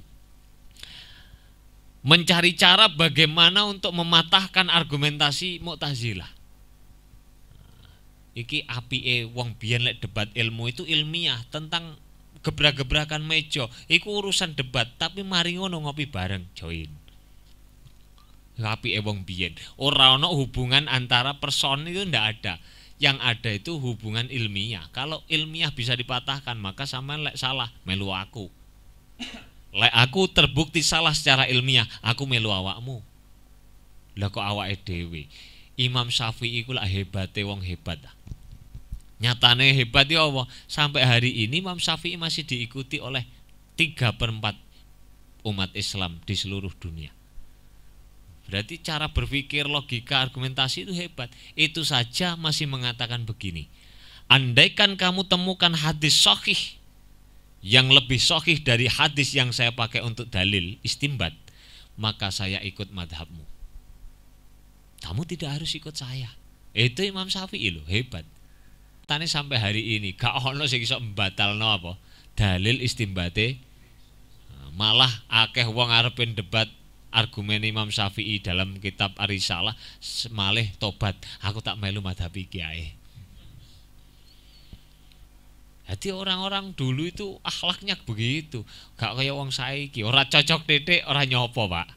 Mencari cara bagaimana untuk mematahkan argumentasi Mu'tazilah. Iki apike wong biyen lek debat ilmu itu ilmiah tentang gebrak-gebrakan meja. Iku urusan debat, tapi mari ngono ngopi bareng join. Apike wong biyen. Ora ana hubungan antara person itu ndak ada. Yang ada itu hubungan ilmiah. Kalau ilmiah bisa dipatahkan, maka sampean lek salah melu aku. Lek aku terbukti salah secara ilmiah, aku melu awakmu. Lah kok awake dhewe. Imam Syafi'i iku lak hebate wong hebat. Nyatane hebat ya Allah. Sampai hari ini Imam Syafi'i masih diikuti oleh 3/4 umat Islam di seluruh dunia. Berarti cara berpikir, logika, argumentasi itu hebat. Itu saja masih mengatakan begini. Andaikan kamu temukan hadis sahih yang lebih sahih dari hadis yang saya pakai untuk dalil istimbat, maka saya ikut madhabmu. Kamu tidak harus ikut saya. Itu Imam Syafi'i loh, hebat. Tani sampai hari ini gak ono sing iso mbatalno apa dalil istimbate. Malah akeh wong arepin debat argumen Imam Syafi'i dalam kitab Ar-Risalah, malih tobat, aku tak melu madhab iki ae. Jadi orang-orang dulu itu akhlaknya begitu, gak kayak wong saiki, ora cocok titik, ora nyopo, Pak.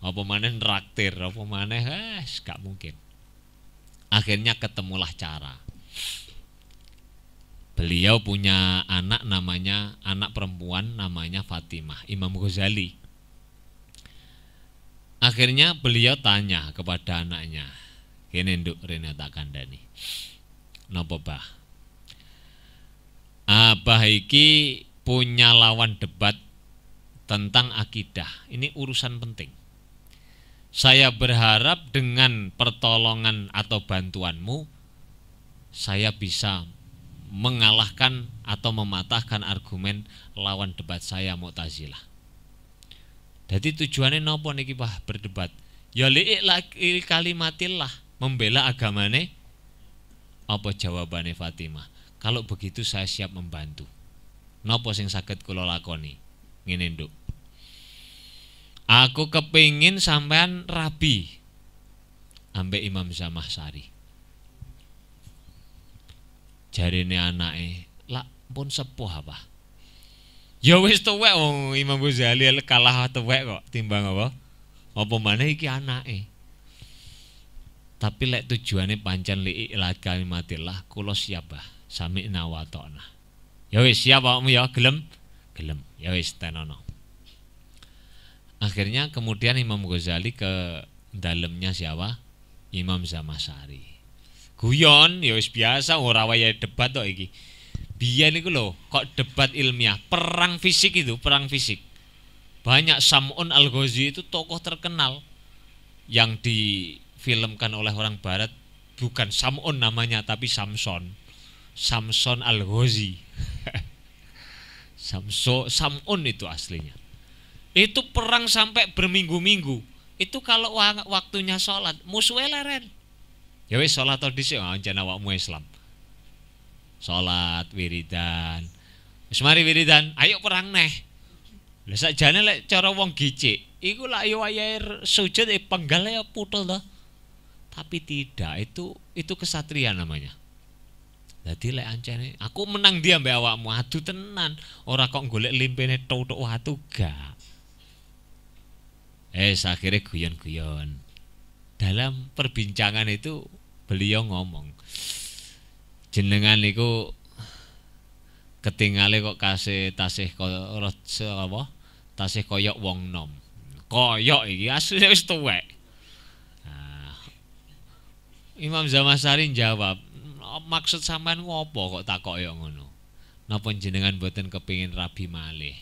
Apa maneh nraktir, apa maneh gak mungkin. Akhirnya ketemulah cara. Beliau punya anak perempuan namanya Fatimah, Imam Ghazali. Akhirnya beliau tanya kepada anaknya, kene nduk rene tak kandhani. Napa, Bah? Abah iki punya lawan debat tentang akidah. Ini urusan penting. Saya berharap dengan pertolongan atau bantuanmu, saya bisa mengalahkan atau mematahkan argumen lawan debat saya Mu'tazilah. Jadi tujuannya nopo niki Pak berdebat? Ya li'il kalimatillah, membela agamane. Apa jawabane Fatimah? Kalau begitu saya siap membantu. Nopo sing saged kula lakoni? Ngene nduk. Aku kepingin sampean rabi ambek Imam Zamahsari. Jarine anake, "Lak pun sepuh apa?" Ya wis tuwek wong Imam Ghazali kalah tuwek kok timbang apa? Apa maneh iki anake. Tapi lek tujuane pancen li'il kalimatillah, kula siap bah. Sami'na wa ta'na. Ya wis siap awakmu ya, gelem? Gelem. Ya wis tenono. Akhirnya kemudian Imam Ghazali ke dalamnya siapa? Imam Zamahsari. Guyon, ya wis biasa ora wayahe debat tok iki. Biyen iku lho, kok debat ilmiah, perang fisik itu, perang fisik. Banyak Sam'un Al-Ghazi itu tokoh terkenal yang difilmkan oleh orang barat, bukan Sam'un namanya tapi Samson. Samson Al-Ghazi. Sam'un itu aslinya. Itu perang sampai berminggu-minggu. Itu kalau waktunya sholat, musuhe leren. Ya wis sholat dhisik ancen awakmu Islam. Sholat wiridan. Wis mari wiridan, ayo perang neh. Lah sakjane lek cara wong gicik, iku lak yo wayahe sujud penggal ya putul to. Tapi tidak, itu kesatria namanya. Jadi lek ancene aku menang dia mbek awakmu, adu tenan. Ora kok golek limpene tok watu gak. Akhirnya guyon-guyon. Dalam perbincangan itu beliau ngomong, jenengan niku ketingale kok tasih koyok wong nom. Koyok iki asline wis tuwek. Nah, Imam Zamasari jawab, maksud sampean ngopo kok takok ya ngono? Napa jenengan boten kepingin rabi malih?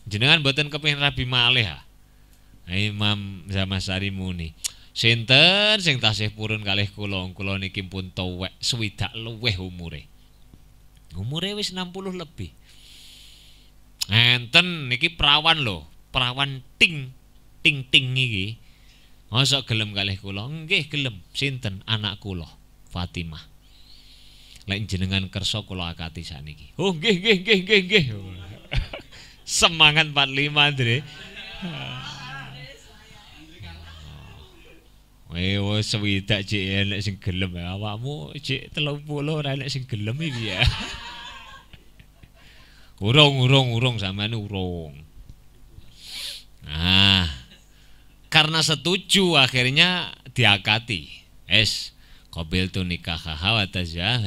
Jenengan boten kepingin rabi malih ha? Imam Zamasari muni, sinten sing tasih purun kalih kula niki pun tuwek swidak luweh umure. Umure wis 60 lebih. Enten niki perawan lho, perawan ting iki. Mosok gelem kalih kula? Nggih gelem. Sinten? Anak kula, Fatimah. Lek jenengan kersa kula akati sakniki. Oh nggih. Semangat 45, Andre. Wes swidak cik enek sing gelem ya. Awakmu cik 30 ora enek sing gelem iki ya. Urung sampean urung. Nah, karena setuju akhirnya diakati. Qabil tu nikah wa tazah.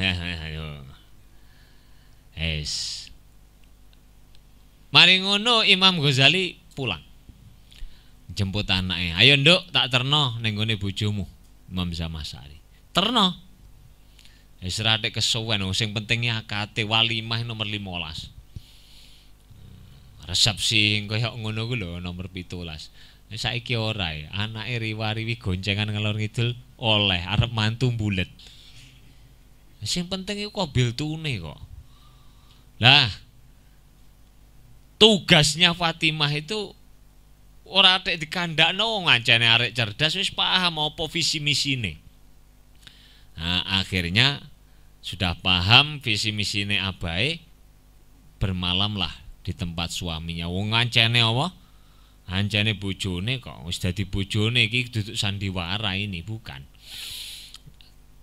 Mari ngono Imam Ghazali pulang. Jemput anaknya, ayo nduk tak terno ning gone bojomu, Imam Zamasari. Terno. Wis rada kesuwen, sing penting akate walimah nomor 15. Resepsi kaya ngono ku lho nomor 17. Saiki ora ya, anake riwa-riwi goncengan ngalor ngidul oleh arep mantu bulet. Sing penting iku Qabil tune kok. Lah tugasnya Fatimah itu ora atik dikandakno ngancane arek cerdas wis paham apa visi misine. Nah, akhirnya sudah paham visi misine abahe, bermalamlah di tempat suaminya. Wong ngancane apa? Ancane bojone kok wis dadi bojone iki duduk sandiwara ini bukan.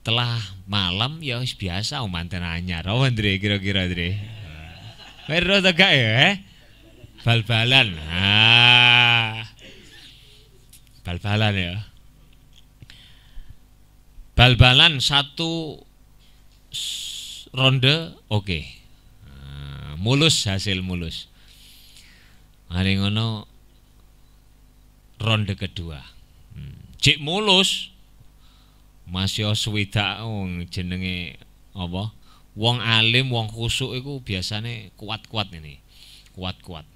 Telah malam ya wis biasa manten anyar. Oh Andre kira-kira Andre. Wero ta gak ya? Bal-balan. Bal-balan ya. Bal-balan satu ronde oke. Mulus hasil mulus. Mari ngono ronde kedua. Cik mulus. Masih swidak wong jenenge apa? Wong alim, wong khusuk iku biasane kuat-kuat ini. Kuat-kuat.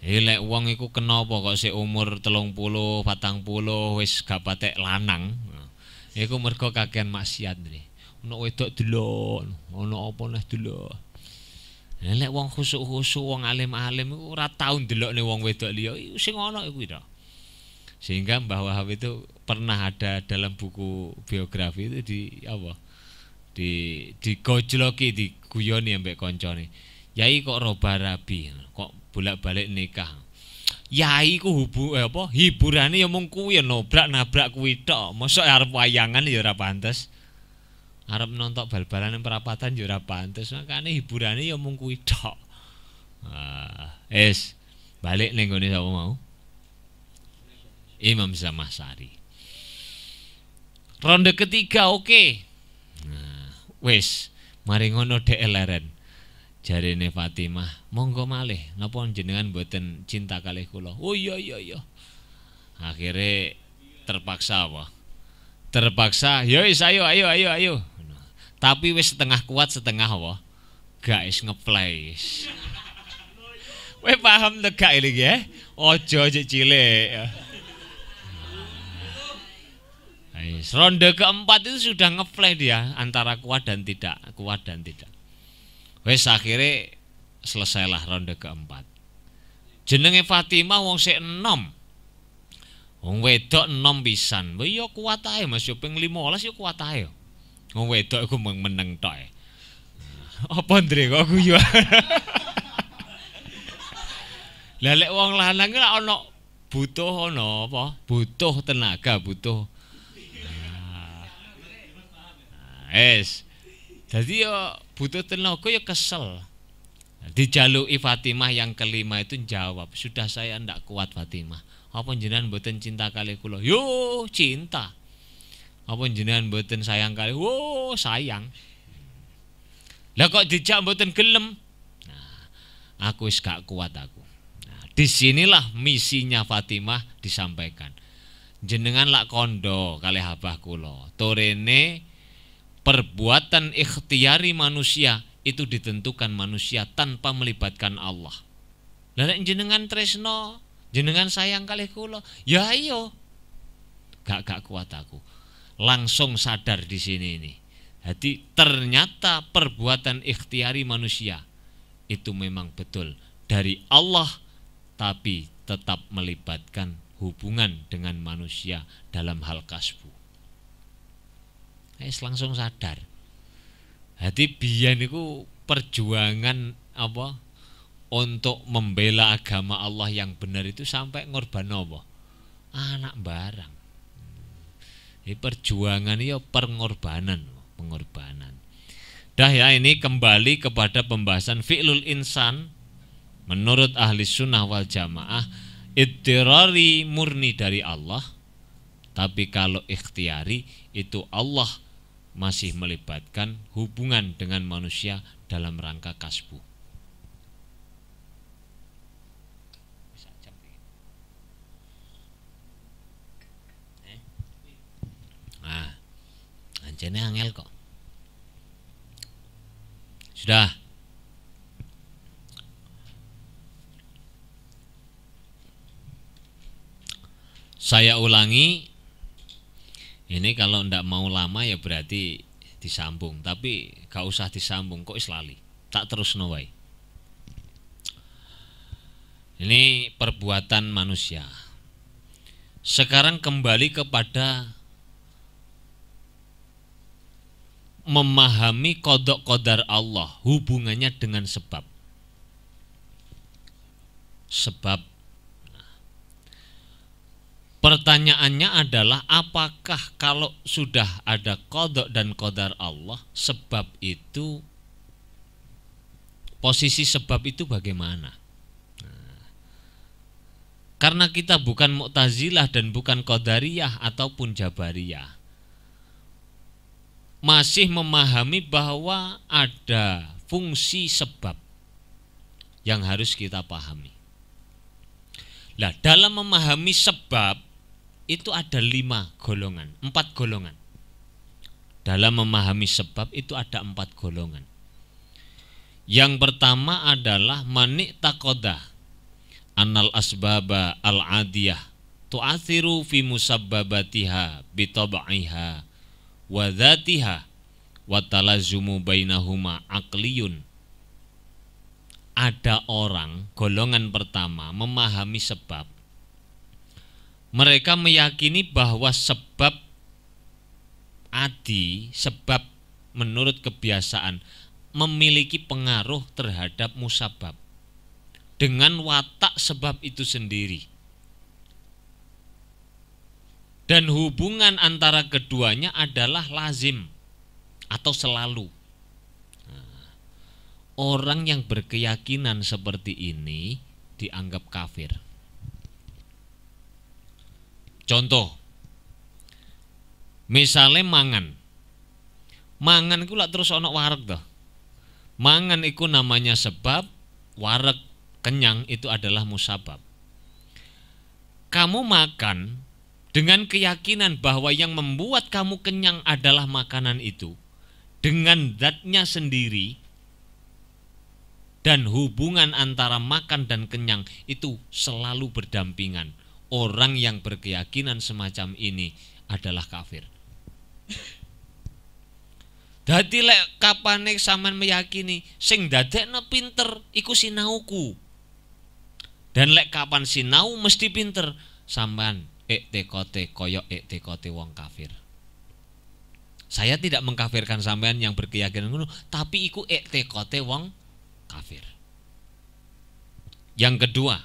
Lek wong iku kenapa kok sik umur 30, 40 wis gak patek lanang. Iku mergo kakean maksiat iki. Ono wedok delok, ono apa neh delok. Lek wong khusuk-khusuk, wong alim-alim iku ora tau ndelokne wong wedok liya, sing ono iku to. Sehingga Mbah Wahab itu pernah ada dalam buku biografi itu di apa? Digojloki, diguyoni ambek koncone. Yai kok roba rabi, kok bolak-balik nikah. Yai ku hiburane ya mung kuwi nobrak-nabrak kuwi tok. Mosok arep wayangan ya ora pantes. Arep nonton bal-balan ning perapatan ya ora pantes. Makane hiburane ya mung kuwi tok. Balik ning gone sapa mau? Imam Zamasari. Ronde ketiga oke. Nah, wis mari ngono dhek leren. Jarene Fatimah, monggo malih, napa jenengan boten cinta kalih kula? Oh iya. Akhirnya terpaksa apa? Terpaksa, ya wis ayo. Tapi wis setengah kuat setengah apa? Gak is ngeplay. Kowe paham to gak iki ya? Aja cilik. Ronde keempat itu sudah ngefly dia antara kuat dan tidak. Wes akhirnya selesailah ronde keempat. Jenenge Fatimah wong sik enom. Wong wedok enom pisan. Ya kuat ae Mas yo ping 15 yo kuat ae. Wong wedok iku meneng tok. Apa Andre kok guyu. Lah lek wong lanang ora ana butuh ana apa? Butuh tenaga, butuh. Jadi ya butuh tenaga ya kesel. Dijaluki Fatimah yang kelima itu jawab, sudah saya ndak kuat Fatimah. Apa jenengan mboten cinta kali kula? Yo cinta. Apa jenengan mboten sayang kali? Oh sayang. Lah kok dijak mboten gelem? Nah, aku wis gak kuat aku. Nah, disinilah misinya Fatimah disampaikan. jenengan lak kondo kalih abah kula. Torene perbuatan ikhtiari manusia itu ditentukan manusia tanpa melibatkan Allah. Lah nek jenengan tresno, jenengan sayang kalih kula, ya ayo. Gak kuat aku. Langsung sadar di sini ini. Jadi ternyata perbuatan ikhtiari manusia itu memang betul dari Allah, tapi tetap melibatkan hubungan dengan manusia dalam hal kasbu. Langsung sadar. Jadi biyen niku perjuangan apa untuk membela agama Allah yang benar itu sampai ngorban apa? Anak barang. Perjuangan ya pengorbanan. Dah ya, ini kembali kepada pembahasan fi'lul insan menurut ahli sunnah wal jamaah idtirari murni dari Allah, tapi kalau ikhtiari itu Allah masih melibatkan hubungan dengan manusia dalam rangka kasbu. Nah, anjene angel kok. Sudah. Saya ulangi. Ini kalau ndak mau lama ya berarti disambung. Tapi gak usah disambung, kok islali. Tak terus wae. Ini perbuatan manusia. Sekarang kembali kepada memahami qada qadar Allah, hubungannya dengan sebab. Pertanyaannya adalah apakah kalau sudah ada qada dan qadar Allah, sebab itu, posisi sebab itu bagaimana? Karena kita bukan Mu'tazilah dan bukan Qadariyah ataupun Jabariyah, masih memahami bahwa ada fungsi sebab yang harus kita pahami. Nah, dalam memahami sebab itu ada 4 golongan. Dalam memahami sebab itu ada 4 golongan. Yang pertama adalah manik takodah annal asbaba al-adiyah tu'athiru fi musabbabatiha bitab'iha wa dzatiha wa talazumu bainahuma aqliyun. Ada orang, golongan pertama, memahami sebab. Mereka meyakini bahwa sebab adi, sebab menurut kebiasaan memiliki pengaruh terhadap musabab dengan watak sebab itu sendiri. Dan hubungan antara keduanya adalah lazim atau selalu. Orang yang berkeyakinan seperti ini dianggap kafir. Contoh, misalnya mangan iku lak terus ana wareg toh. Mangan iku namanya sebab, wareg kenyang itu adalah musabab. Kamu makan dengan keyakinan bahwa yang membuat kamu kenyang adalah makanan itu, dengan zatnya sendiri, dan hubungan antara makan dan kenyang itu selalu berdampingan. Orang yang berkeyakinan semacam ini adalah kafir. Dadi lek kapane sampean meyakini sing dadekno pinter iku sinauku. Dan lek kapan sinau mesti pinter, sampean iktekote koyok iktekote wong kafir. Saya tidak mengkafirkan sampean yang berkeyakinan ngono, tapi iku iktekote wong kafir. Yang kedua,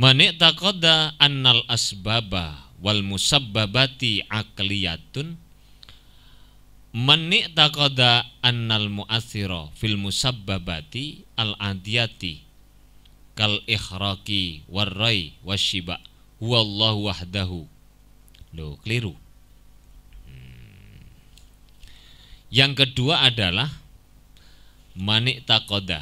man i'taqada annal asbaba wal musabbabati aqliyatun, man i'taqada annal mu'athira fil musabbabati al adiyati kal ikhraqi warrai wasyiba huwallahu wahdahu. Loh, keliru. Yang kedua adalah manik takoda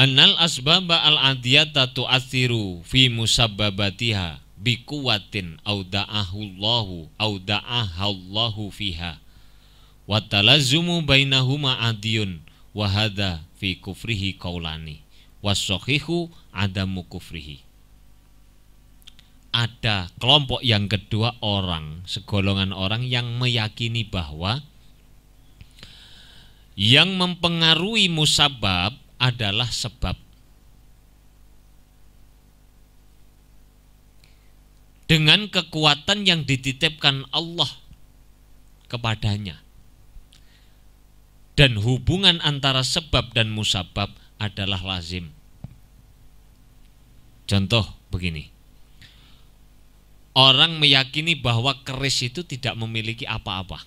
Annal asbaba al-adiyata tu'athiru fi musabbabatiha biquwatin auda'ahallahu fiha wa talazzumu bainahuma adiyun wa hadha fi kufrihi qaulani was-sahihu adamu kufrihi. Ada kelompok yang kedua orang, segolongan orang yang meyakini bahwa yang mempengaruhi musabab adalah sebab. Dengan kekuatan yang dititipkan Allah kepadanya. Dan hubungan antara sebab dan musabab adalah lazim. Contoh begini. Orang meyakini bahwa keris itu tidak memiliki apa-apa,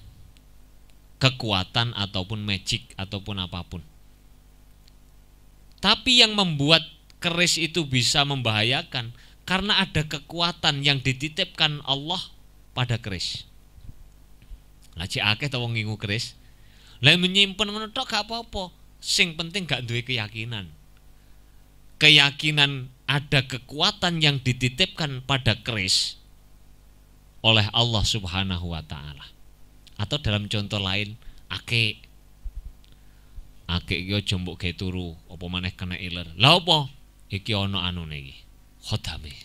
kekuatan ataupun magic ataupun apapun. Tapi yang membuat keris itu bisa membahayakan karena ada kekuatan yang dititipkan Allah pada keris. Lagi akeh ta wong ngingu keris. Lah menyimpen ngono tok gak apa-apa. Sing penting gak duwe keyakinan. Keyakinan ada kekuatan yang dititipkan pada keris oleh Allah Subhanahu wa taala. Atau dalam contoh lain, ake iki aja mbok gawe turu, apa maneh kena iler. Lah apa? Iki ana anune iki. Khodame.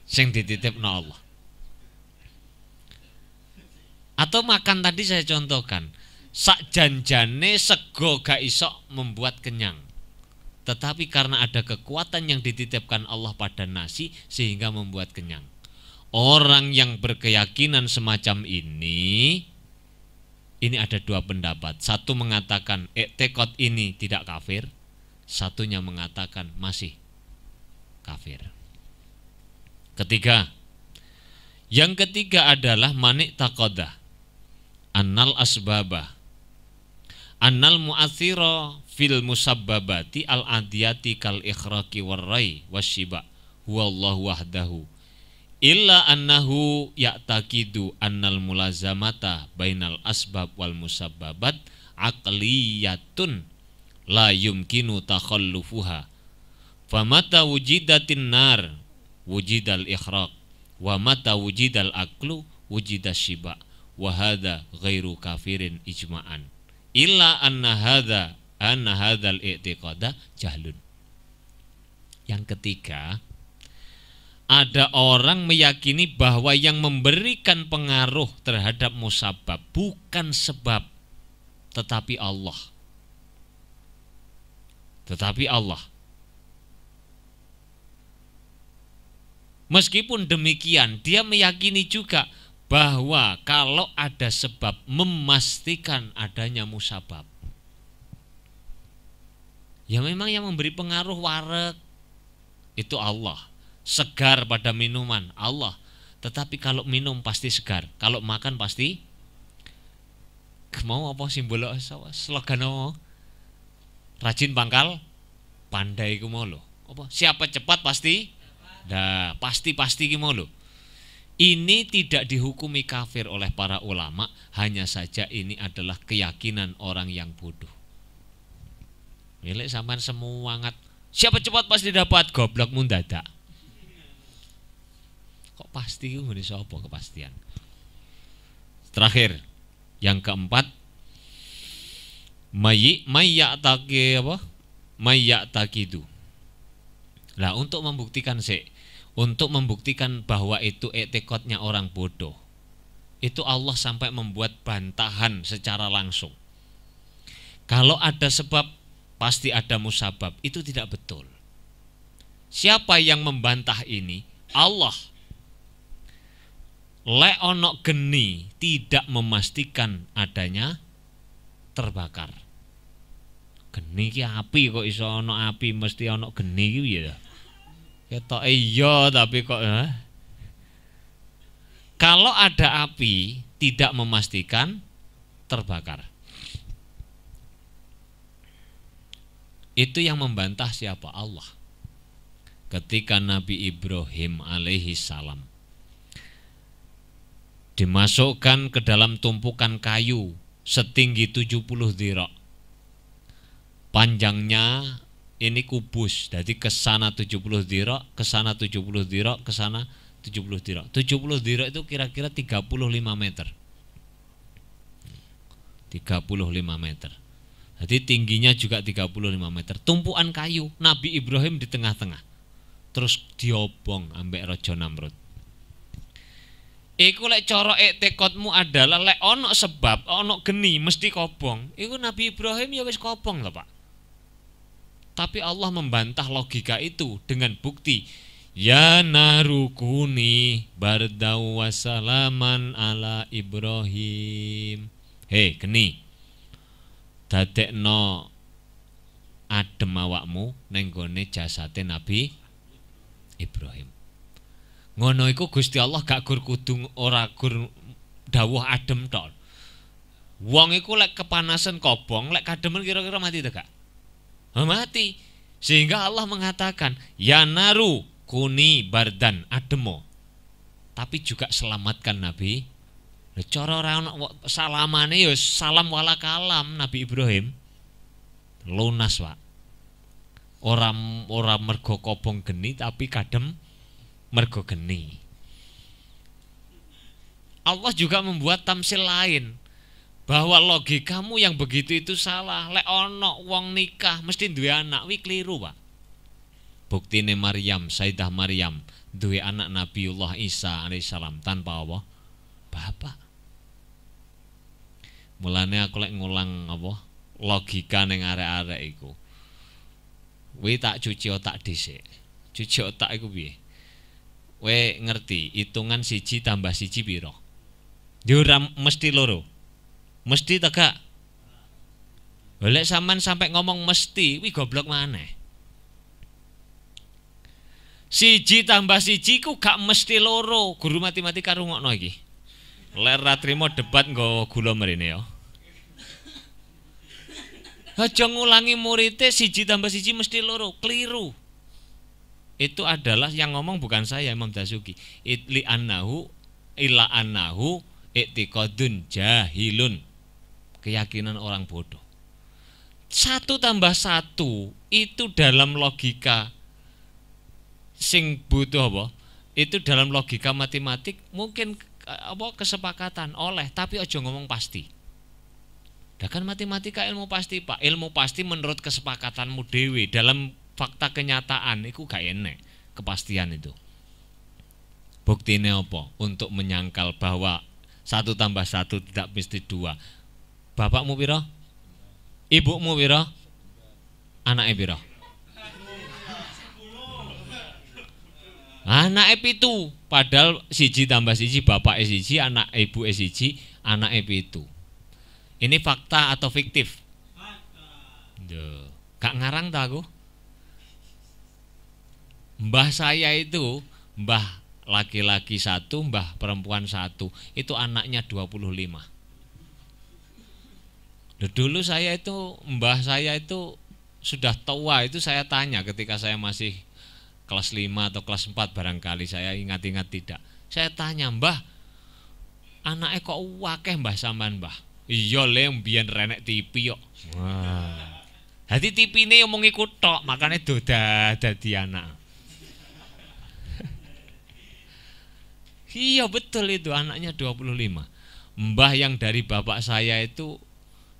Sing dititipno Allah. Atau makan tadi saya contohkan, sak janjane sego gak iso membuat kenyang. Tetapi karena ada kekuatan yang dititipkan Allah pada nasi sehingga membuat kenyang. Orang yang berkeyakinan semacam ini ada dua pendapat. Satu mengatakan i'tiqad ini tidak kafir, satunya mengatakan masih kafir. Yang ketiga adalah manik taqadah annal asbaba annal mu'athira fil musabbabati al adiyati kal ikhraqi warrai wasyiba huwallahu wahdahu illa annahu ya'taqidu annal mulazamata bainal asbab wal musabbabat aqliyatun la yumkinu takhallufuha famata wujidatin nar wujidal ikhraq wa mata wujidal aqlu wujidas syiba wa hadza ghairu kafirin ijma'an illa anna hadzal i'tiqada jahlun. Yang ketiga, ada orang meyakini bahwa yang memberikan pengaruh terhadap musabab bukan sebab, tetapi Allah. Meskipun demikian, dia meyakini juga bahwa kalau ada sebab memastikan adanya musabab. Ya memang yang memberi pengaruh wareg itu Allah. Segar pada minuman Allah. Tetapi kalau minum pasti segar, kalau makan pasti mau apa simbol slogan apa? Rajin pangkal pandai ku mau lho. Apa? Siapa cepat pasti? Nah, pasti ki mau lho. Ini tidak dihukumi kafir oleh para ulama, hanya saja ini adalah keyakinan orang yang bodoh. Milik sampean semangat, siapa cepat pasti dapat, goblok mendadak. Kok pasti itu ngene sapa kepastian. Terakhir, yang keempat, mayyataqidu. Lah untuk membuktikan bahwa itu etikotnya orang bodoh, itu Allah sampai membuat bantahan secara langsung. Kalau ada sebab pasti ada musabab, itu tidak betul. Siapa yang membantah ini? Allah. Lek ono geni tidak memastikan adanya terbakar. Geni ki api kok iso ono api, mesti ono geni ki ya. Ketok iya tapi kok kalau ada api tidak memastikan terbakar. Itu yang membantah siapa? Allah. Ketika Nabi Ibrahim alaihi salam dimasukkan ke dalam tumpukan kayu setinggi 70 dhira, panjangnya ini kubus. Jadi ke sana 70 dhira, ke sana 70 dhira, ke sana 70 dhira. 70 dhira itu kira-kira 35 meter. 35 meter. Jadi tingginya juga 35 meter. Tumpuan kayu, Nabi Ibrahim di tengah-tengah. Terus diobong ambek Raja Namrud. Iku lek cara tekadmu adalah lek ono sebab, ono geni mesti kobong. Iku Nabi Ibrahim ya wis kobong lho, Pak. Tapi Allah membantah logika itu dengan bukti, ya narukuni bardau wasalaman ala Ibrahim. Hei geni, dadekno adem awakmu ning gone jasate Nabi Ibrahim. Ngono iku Gusti Allah gak gur kudu ora gur dawuh adem tok. Wong iku lek kepanasan kobong, lek kademen kira-kira mati ta gak? Mati. Sehingga Allah mengatakan, ya naru kuni bardan ademo. Tapi juga selamatkan Nabi. Cara ora ono salamane ya salam wala kalam Nabi Ibrahim. Lunas, Pak. Ora mergo kobong geni tapi kadem mergo geni. Allah juga membuat tamsil lain bahwa logikamu yang begitu itu salah. Lek ono wong nikah mesti duwe anak, wi keliru, Pak. Buktine Maryam, Sayyidah Maryam duwe anak Nabiullah Isa alaihissalam tanpa apa? Bapak. Mulane aku lek ngulang apa? Logika ning arek-arek iku. Wi tak cuci otak dhisik. Cuci otak iku piye? We ngerti hitungan 1 tambah 1 piro? Yo ora mesti loro. Mesti ta gak? Lek sampean sampai ngomong mesti, wi goblok maneh. 1 tambah 1 ku gak mesti loro. Guru matematika rungokno iki. Lek ra trimo debat nggo gula mrene ya. Aja ngulangi muridé 1 tambah 1 mesti loro, keliru. Itu adalah yang ngomong bukan saya, Imam Dasuki. Li annahu illa annahu i'tiqadun jahilun. Keyakinan orang bodoh. 1 tambah 1 itu dalam logika sing butuh apa? Itu dalam logika matematik mungkin apa kesepakatan oleh, tapi aja ngomong pasti. Dah kan matematika ilmu pasti, Pak. Ilmu pasti menurut kesepakatanmu dewe. Dalam fakta kenyataan itu gak enek kepastian itu. Buktine apa? Untuk menyangkal bahwa 1 tambah 1 tidak mesti 2. Bapakmu piro? Ibumu piro? Anake piro? Anake 7. Padahal 1 tambah 1 bapake 1, anak ibuke 1, anake 7. Ini fakta atau fiktif? Duh, gak ngarang ta aku? Mbah saya itu, mbah laki-laki 1, mbah perempuan 1, itu anaknya 25. Dulu saya itu, mbah saya itu sudah tua, itu saya tanya ketika saya masih kelas 5 atau kelas 4 barangkali, saya ingat-ingat tidak. Saya tanya, mbah, anaknya kok wakeh mbah sampean mbah? Iya le, mbiyen renek TV kok. Wah. Dadi TV-ne omong iku tok, makane doda dadi anak. Iya betul itu, anaknya 25. Mbah yang dari bapak saya itu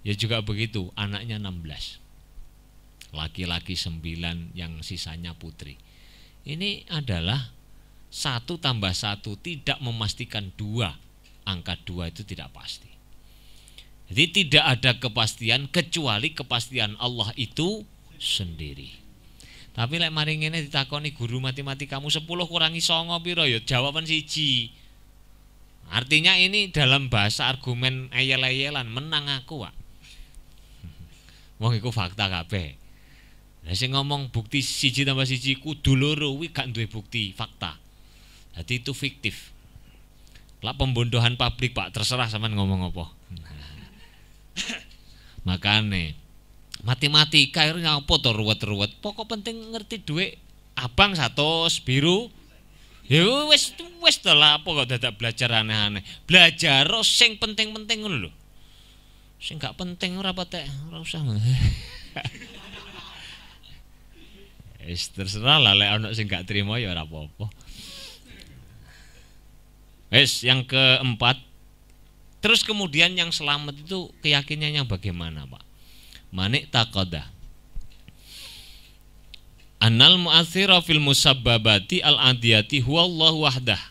ya juga begitu, anaknya 16. Laki-laki 9, yang sisanya putri. Ini adalah 1 tambah 1 tidak memastikan 2. Angka 2 itu tidak pasti. Jadi tidak ada kepastian kecuali kepastian Allah itu sendiri. Tapi lek mari ngene ditakoni guru matematikamu 10 kurangi 9 piro ya jawaban 1. Artinya ini dalam bahasa argumen eyel-eyelan, menang aku, Pak. Wong iku fakta kabeh. Lah sing ngomong bukti 1 tambah 1 kudu loro kuwi gak duwe bukti fakta. Jadi itu fiktif. Lah pembondohan publik, Pak, terserah sampean ngomong apa. Makane matematika itu apa to ruwet-ruwet. Pokok penting ngerti duit abang 100 biru. Ya wis to lah, apa kok dadak belajar aneh-aneh. Belajar sing penting-penting ngono lho. Sing gak penting ora patek, ora usah. Wis terserah lah lek ana sing gak trimo ya ora apa-apa. Wis yang keempat, terus kemudian yang selamat itu keyakinannya bagaimana, Pak? Manik taqadah annal mu'athira fil musabbabati al-adiyati huwa Allah wahdah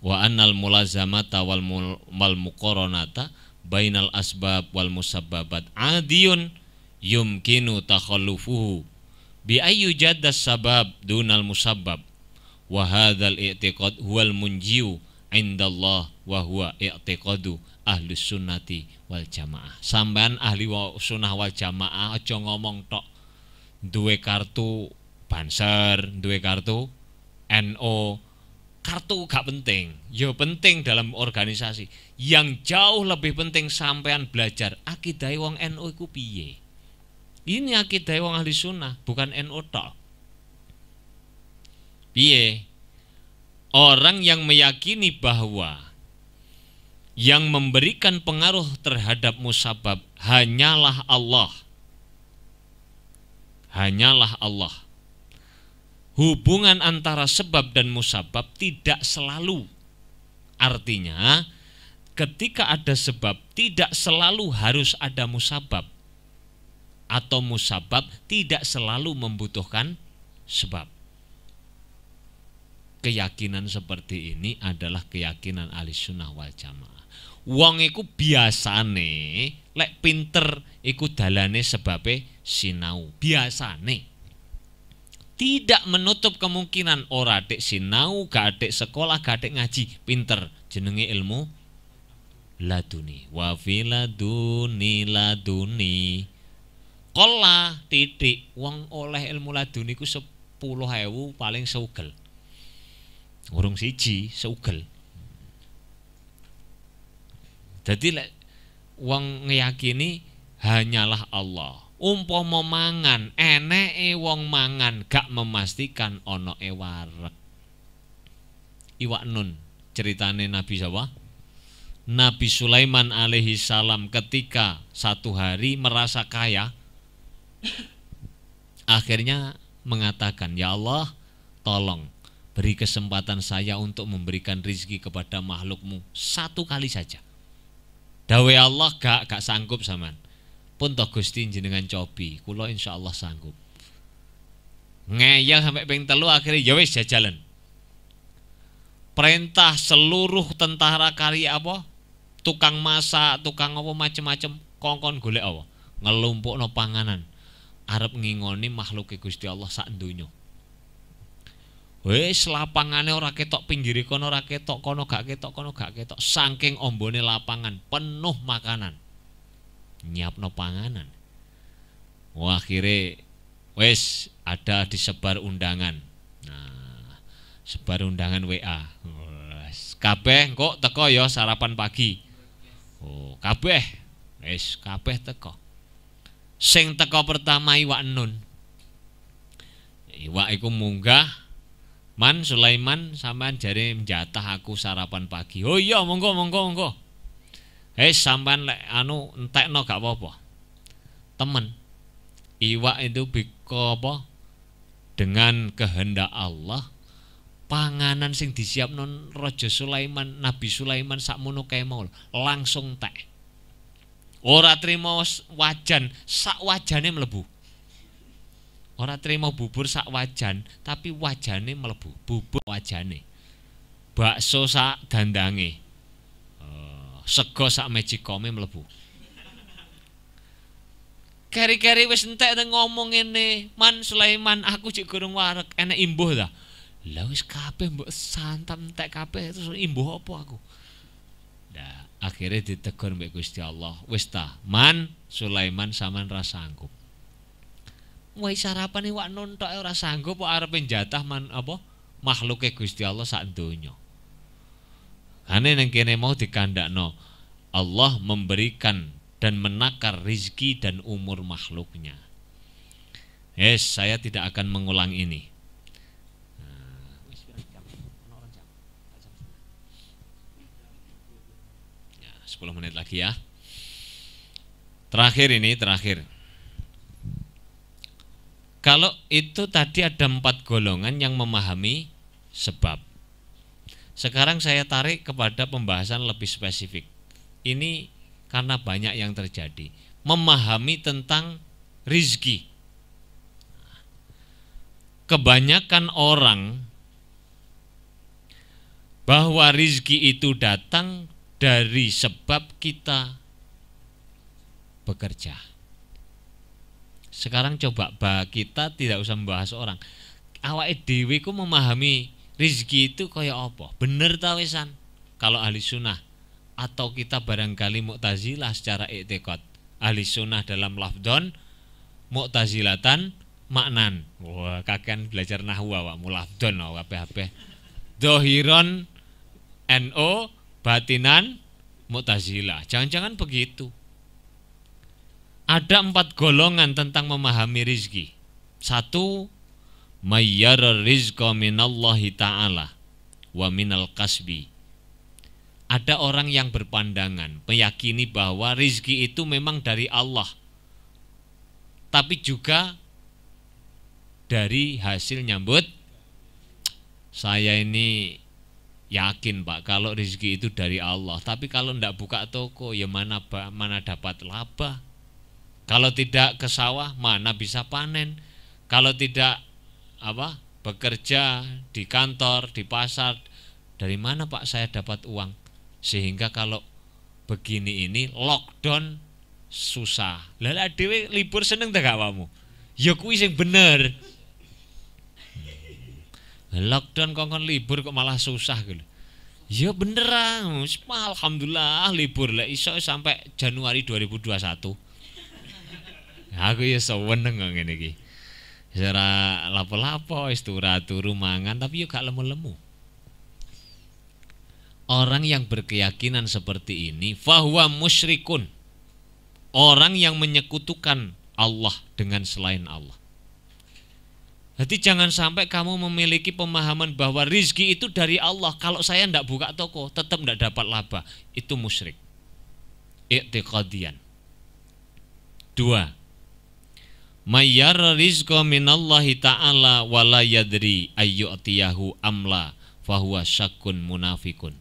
wa annal mulazamata wal muqaranata bainal asbab wal musabbabat adiyun yumkinu takhallufuhu bi ayyu jaddas sabab dunal musabbab wa hadzal i'tiqad huwal munjiu indallah wa huwa i'tiqadu ahlus sunnati wal jamaah. Sampean ahli sunnah wal jamaah aja ngomong tok duwe kartu Banser, duwe kartu NU. Kartu gak penting, ya penting dalam organisasi. Yang jauh lebih penting sampean belajar akidah wong NU iku piye. Ini akidah wong ahli sunnah, bukan NU tok. Piye? Orang yang meyakini bahwa yang memberikan pengaruh terhadap musabab hanyalah Allah. Hanyalah Allah. Hubungan antara sebab dan musabab tidak selalu. Artinya, ketika ada sebab tidak selalu harus ada musabab. Atau musabab tidak selalu membutuhkan sebab. Keyakinan seperti ini adalah keyakinan ahli sunnah wal jamaah. Wong iku biasane lek pinter iku dalane sebabe sinau. Biasane. Tidak menutup kemungkinan ora adik sinau, gak adik sekolah, gak adik ngaji, pinter. Jenenge ilmu laduni. Wa filaduni laduni. Kola titik wong oleh ilmu laduni ku 10.000 paling seugel. Urung siji seugel. Jadi lek wong ngeyakini hanyalah Allah. Umpama mangan, eneke wong mangan gak memastikan ana wareg. Iwak nun ceritane Nabi siapa? Nabi Sulaiman alaihi salam ketika satu hari merasa kaya, akhirnya mengatakan, "Ya Allah, tolong beri kesempatan saya untuk memberikan rizki kepada makhlukmu satu kali saja." Dawe Allah gak sanggup sampean. Pun toh Gusti jenengan cobi, kula insyaallah sanggup. Ngeyel sampai ping 3 akhirnya ya wis jajalan. Perintah seluruh tentara kari apa? Tukang masak, tukang apa macem-macem kongkon golek apa? Ngelumpukno panganan. Arep ngingoni makhluke Gusti Allah sak donya. Wis lapangane ora ketok, pinggire kono ora ketok, kono gak ketok, kono gak ketok. Saking ombone lapangan penuh makanan. Nyiapno panganan. Wah, akhirnya wes ada disebar undangan. Nah, sebar undangan WA. Kabeh kok teko ya sarapan pagi. Oh, kabeh. Wes kabeh teko. Sing teko pertama iwak nun. Iwak iku munggah. Man Sulaiman sampean jare njatah aku sarapan pagi. Oh iya, monggo monggo monggo. Sampean lek anu entekno gak apa-apa. Temen. Iwak itu biko apa? Dengan kehendak Allah, panganan sing disiapno Raja Sulaiman, Nabi Sulaiman sakmono kae mau langsung tek. Ora trimo wajan, sak wajane mlebu. Ora trimo bubur sak wajan, tapi wajane mlebu. Bubur wajane. Bakso sak dandange. Sego sak magicome mlebu. Keri-keri wis entek ngomong ngene, Man Sulaiman, aku jek gorong wareg, enek imbuh ta. Lah wis kabeh mbok santap entek kabeh terus imbuh apa aku? Nah, akhirnya ditegur mbek Gusti Allah. Wis ta, Man Sulaiman sampean ra sanggup. Wis sarapan iwak nun tok ora sanggup kok arepe njatah man apa? Makhluke Gusti Allah sak donya. Ane neng kene mau dikandakno Allah memberikan dan menakar rizki dan umur makhluknya. Saya tidak akan mengulang ini. 10 menit lagi ya. Terakhir. Kalau itu tadi ada 4 golongan yang memahami sebab. Sekarang saya tarik kepada pembahasan lebih spesifik. Ini karena banyak yang terjadi. Memahami tentang rizki. Kebanyakan orang bahwa rizki itu datang dari sebab kita bekerja. Sekarang coba kita tidak usah membahas orang. Awake dhewe ku memahami rizki itu kaya apa? Bener ta wisan? Kalau ahli sunnah atau kita barangkali Mu'tazilah secara i'tiqad. Ahli sunnah dalam lafdon, Mu'tazilatan maknan. Wah, kakean belajar nahwu awakmu lafdon kabeh-kabeh. Dohiron NO, batinan Mu'tazilah. Jangan-jangan begitu. Ada 4 golongan tentang memahami rizki. 1, mayyar rizqa minallahi ta'ala wa minal kasbi. Ada orang yang berpandangan, meyakini bahwa rizki itu memang dari Allah, tapi juga dari hasil nyambut. Saya ini yakin Pak, kalau rizki itu dari Allah, tapi kalau tidak buka toko, ya mana dapat laba. Kalau tidak ke sawah, mana bisa panen. Kalau tidak bekerja di kantor, di pasar, dari mana Pak saya dapat uang? Sehingga kalau begini ini lockdown susah. Lah dhewe libur seneng ta gak awakmu? Ya kuwi sing bener. Lockdown kongkon libur kok malah susah gitu. Ya beneran, alhamdulillah libur lah iso sampai Januari 2021. Aku ya seneng ngene iki. Ora lapo-lapo wis turu mangan tapi yo gak lemu-lemu. Orang yang berkeyakinan seperti ini fahuwa musyrikun. Orang yang menyekutukan Allah dengan selain Allah. Jadi jangan sampai kamu memiliki pemahaman bahwa rizki itu dari Allah. Kalau saya tidak buka toko tetap tidak dapat laba. Itu musyrik. I'tiqadian. 2. Mayyar rizqa minallahi ta'ala wala yadri ayyu'tiyahu amla fahuwa syakkun munafikun.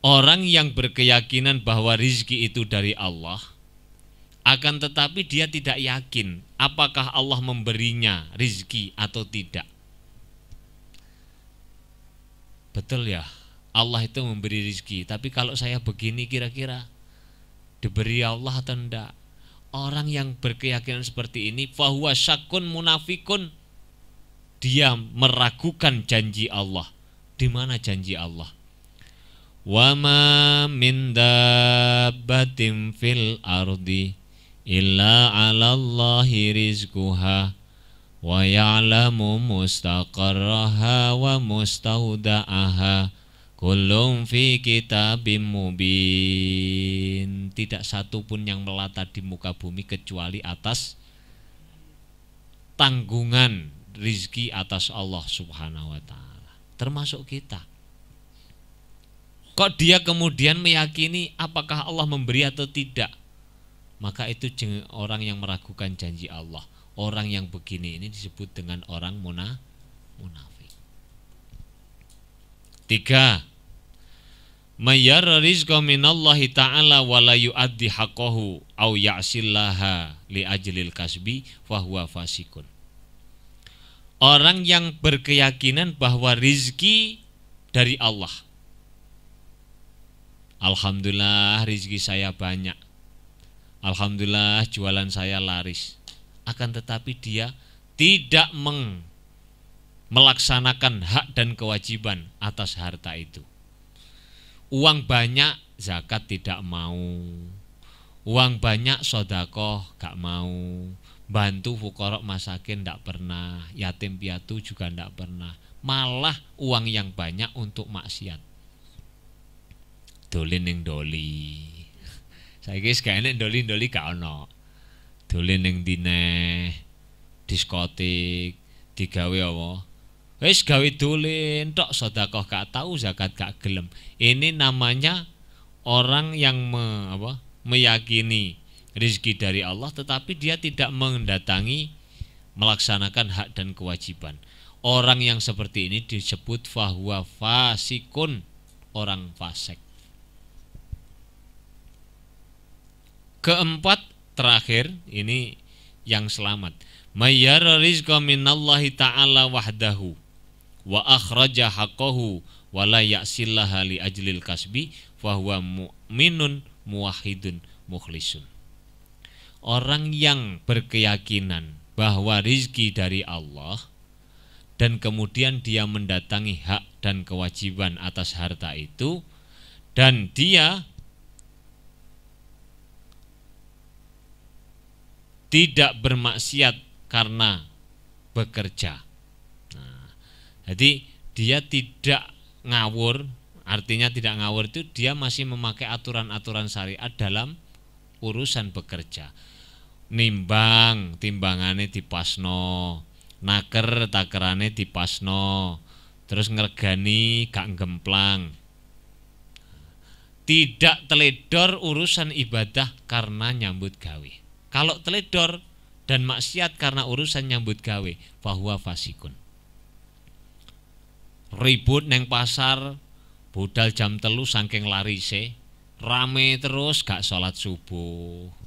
Orang yang berkeyakinan bahwa rizki itu dari Allah, akan tetapi dia tidak yakin apakah Allah memberinya rizki atau tidak. Betul ya, Allah itu memberi rizki, tapi kalau saya begini kira-kira diberi Allah atau enggak? Orang yang berkeyakinan seperti ini fahuwa syakun munafikun, dia meragukan janji Allah. Di mana janji Allah? Wa ma min dabbatin fil ardi illa 'alallahi rizquha wa ya'lamu mustaqarraha wa mustauda'aha kullum fi kitabim mubin. Tidak satu pun yang melata di muka bumi kecuali atas tanggungan rizki atas Allah subhanahu wa ta'ala, termasuk kita. Kok dia kemudian meyakini apakah Allah memberi atau tidak? Maka itu orang yang meragukan janji Allah. Orang yang begini ini disebut dengan orang munafik. 3. Mayyar rizqa minallahi ta'ala wa la yu'addi haqqahu au ya'sillaha li ajlil kasbi fahuwa fasikun. Orang yang berkeyakinan bahwa rizki dari Allah. Alhamdulillah rizki saya banyak. Alhamdulillah jualan saya laris. Akan tetapi dia tidak melaksanakan hak dan kewajiban atas harta itu. Uang banyak zakat tidak mau, uang banyak sedekah gak mau, bantu fuqara masakin tidak pernah, yatim piatu juga tidak pernah, malah uang yang banyak untuk maksiat. Dolin ning doli, saiki gak enek doli gak ono, dolin ning dineh, diskotik, digawe apa? Wis gawe dolen tok sedekah gak tahu zakat gak gelem. Ini namanya orang yang meyakini rezeki dari Allah tetapi dia tidak mendatangi melaksanakan hak dan kewajiban. Orang yang seperti ini disebut fahuwa fasikun, orang fasik. Keempat, terakhir, ini yang selamat. Mayyara rizqa minallahi ta'ala wahdahu wa akhraja haqqahu wa la ya'sillaha li ajlil kasbi fahuwa mu'minun muwahhidun mukhlisun. Orang yang berkeyakinan bahwa rizki dari Allah dan kemudian dia mendatangi hak dan kewajiban atas harta itu, dan dia tidak bermaksiat karena bekerja. Nah, jadi dia tidak ngawur, artinya tidak ngawur itu dia masih memakai aturan-aturan syariat dalam urusan bekerja. Nimbang, timbangane dipasno, naker takerane dipasno, terus ngergani gak gemplang. Tidak teledor urusan ibadah karena nyambut gawe. Kalau teledor dan maksiat karena urusan nyambut gawe, fahuwa fasikun. Ribut neng pasar, budal jam 3 saking larise, rame terus gak sholat subuh.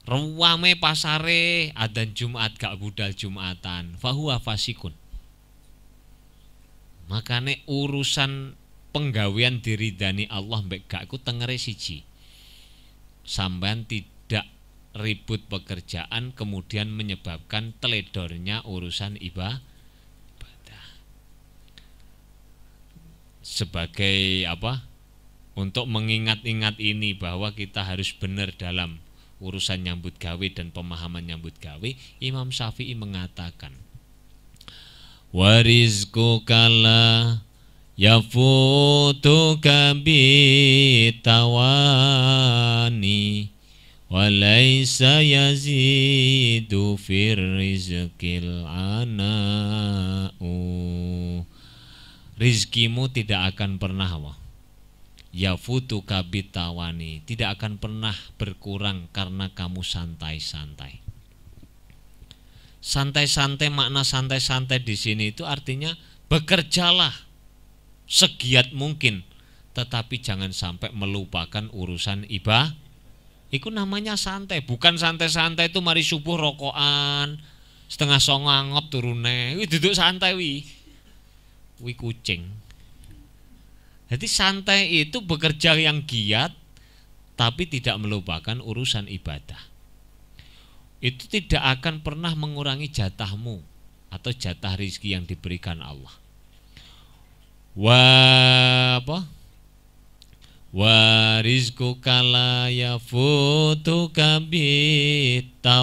Ruwame pasare adzan Jumat gak budal Jumatan, fahuwa fasikun. Makane urusan penggawean diridani Allah mbek gak ku tengere siji. Sampean tidak ribut pekerjaan kemudian menyebabkan teledornya urusan ibadah. Sebagai apa? Untuk mengingat-ingat ini bahwa kita harus benar dalam urusan nyambut gawe dan pemahaman nyambut gawe, Imam Syafi'i mengatakan, warizquka la yafutuka bitawani walaysa yazidu fir rizqil ana'u. Rizkimu tidak akan pernah yafutuka bitawani, tidak akan pernah berkurang karena kamu santai-santai. Santai-santai, makna santai-santai di sini itu artinya bekerjalah segiat mungkin, tetapi jangan sampai melupakan urusan ibadah. Itu namanya santai, bukan santai-santai itu mari subuh rokokan, setengah songo angop turune, wih duduk santai wih kucing. Jadi santai itu bekerja yang giat tapi tidak melupakan urusan ibadah. Itu tidak akan pernah mengurangi jatahmu atau jatah rizki yang diberikan Allah. Wa rizquka la yafutuka bitawani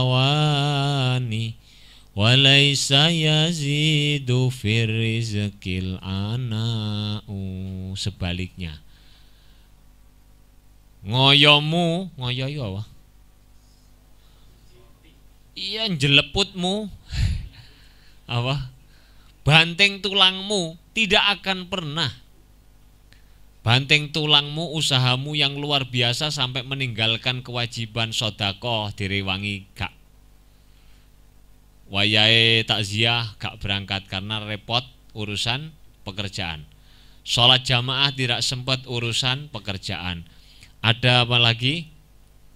walaysa yazidu fir rizqil ana'u. Sebaliknya, ngoyomu, ngoyo apa? Iya, jeleputmu apa? Banting tulangmu tidak akan pernah. Banting tulangmu, usahamu yang luar biasa sampai meninggalkan kewajiban sedekah direwangi gak. Wayahe takziah gak berangkat karena repot urusan pekerjaan. Sholat jamaah tidak sempat urusan pekerjaan. Ada apa lagi?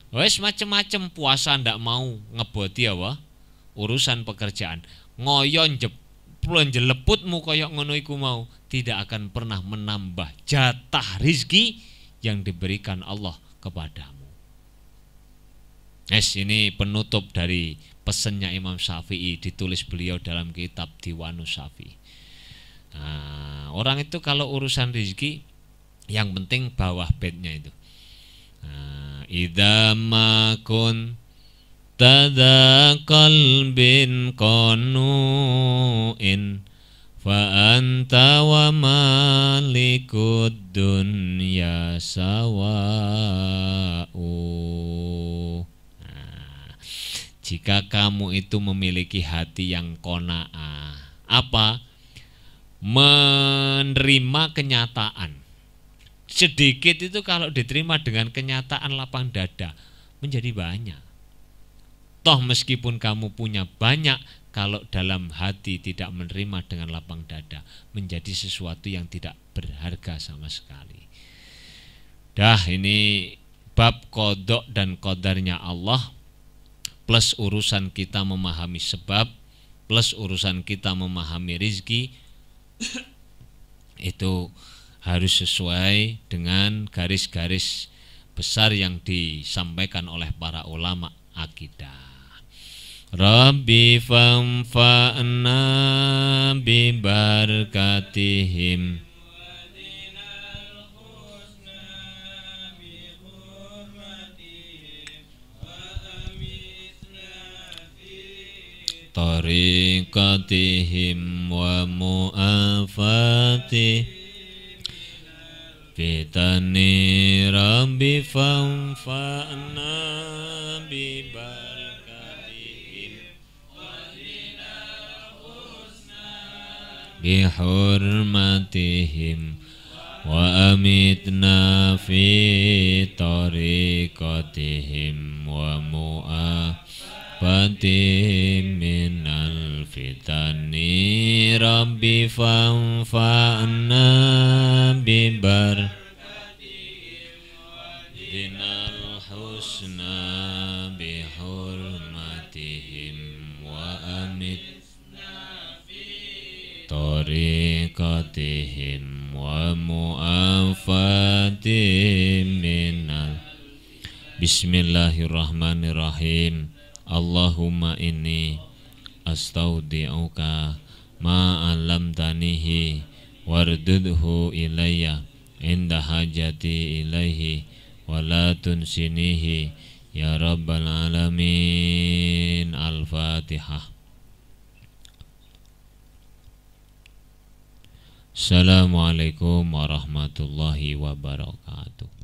Wes macem-macem, puasa ndak mau ngeboti apa? Urusan pekerjaan. Ngoyon jeleputmu koyok ngono iku mau, tidak akan pernah menambah jatah rizki yang diberikan Allah kepadamu. Ini penutup dari pesannya Imam Syafi'i, ditulis beliau dalam kitab Diwanus Syafi'i. Nah, orang itu kalau urusan rezeki yang penting bawah bednya itu. Nah, idza ma kun tada qalbin qanu'in fa anta wa malikud dunya sawa'u. Nah, jika kamu itu memiliki hati yang qanaah, apa? Menerima kenyataan. Sedikit itu kalau diterima dengan kenyataan lapang dada menjadi banyak. Toh meskipun kamu punya banyak, kalau dalam hati tidak menerima dengan lapang dada, menjadi sesuatu yang tidak berharga sama sekali. Dah, ini bab qada dan qadarnya Allah, plus urusan kita memahami sebab, plus urusan kita memahami rizki, itu harus sesuai dengan garis-garis besar yang disampaikan oleh para ulama akidah. Rabbi fanfa'na bi barakatihim tariqatihim wa mu'afati fitani rabbi fanfa'na bi barakatihim bi hurmatihim wa amitna fi tariqatihim wa mu'afatihim minal fitani rabbi fanfa'na bi barakatihim dinal husna bi hurmatihim wa amitna fi tariqatihim wa mu'afatihim minal. Bismillahirrahmanirrahim. Allahumma inni astaudi'uka ma 'allamtanihi wardudhu ilayya inda hajati ilaihi wa la tunsinihi ya rabbal alamin. Al-Fatihah. Assalamualaikum warahmatullahi wabarakatuh.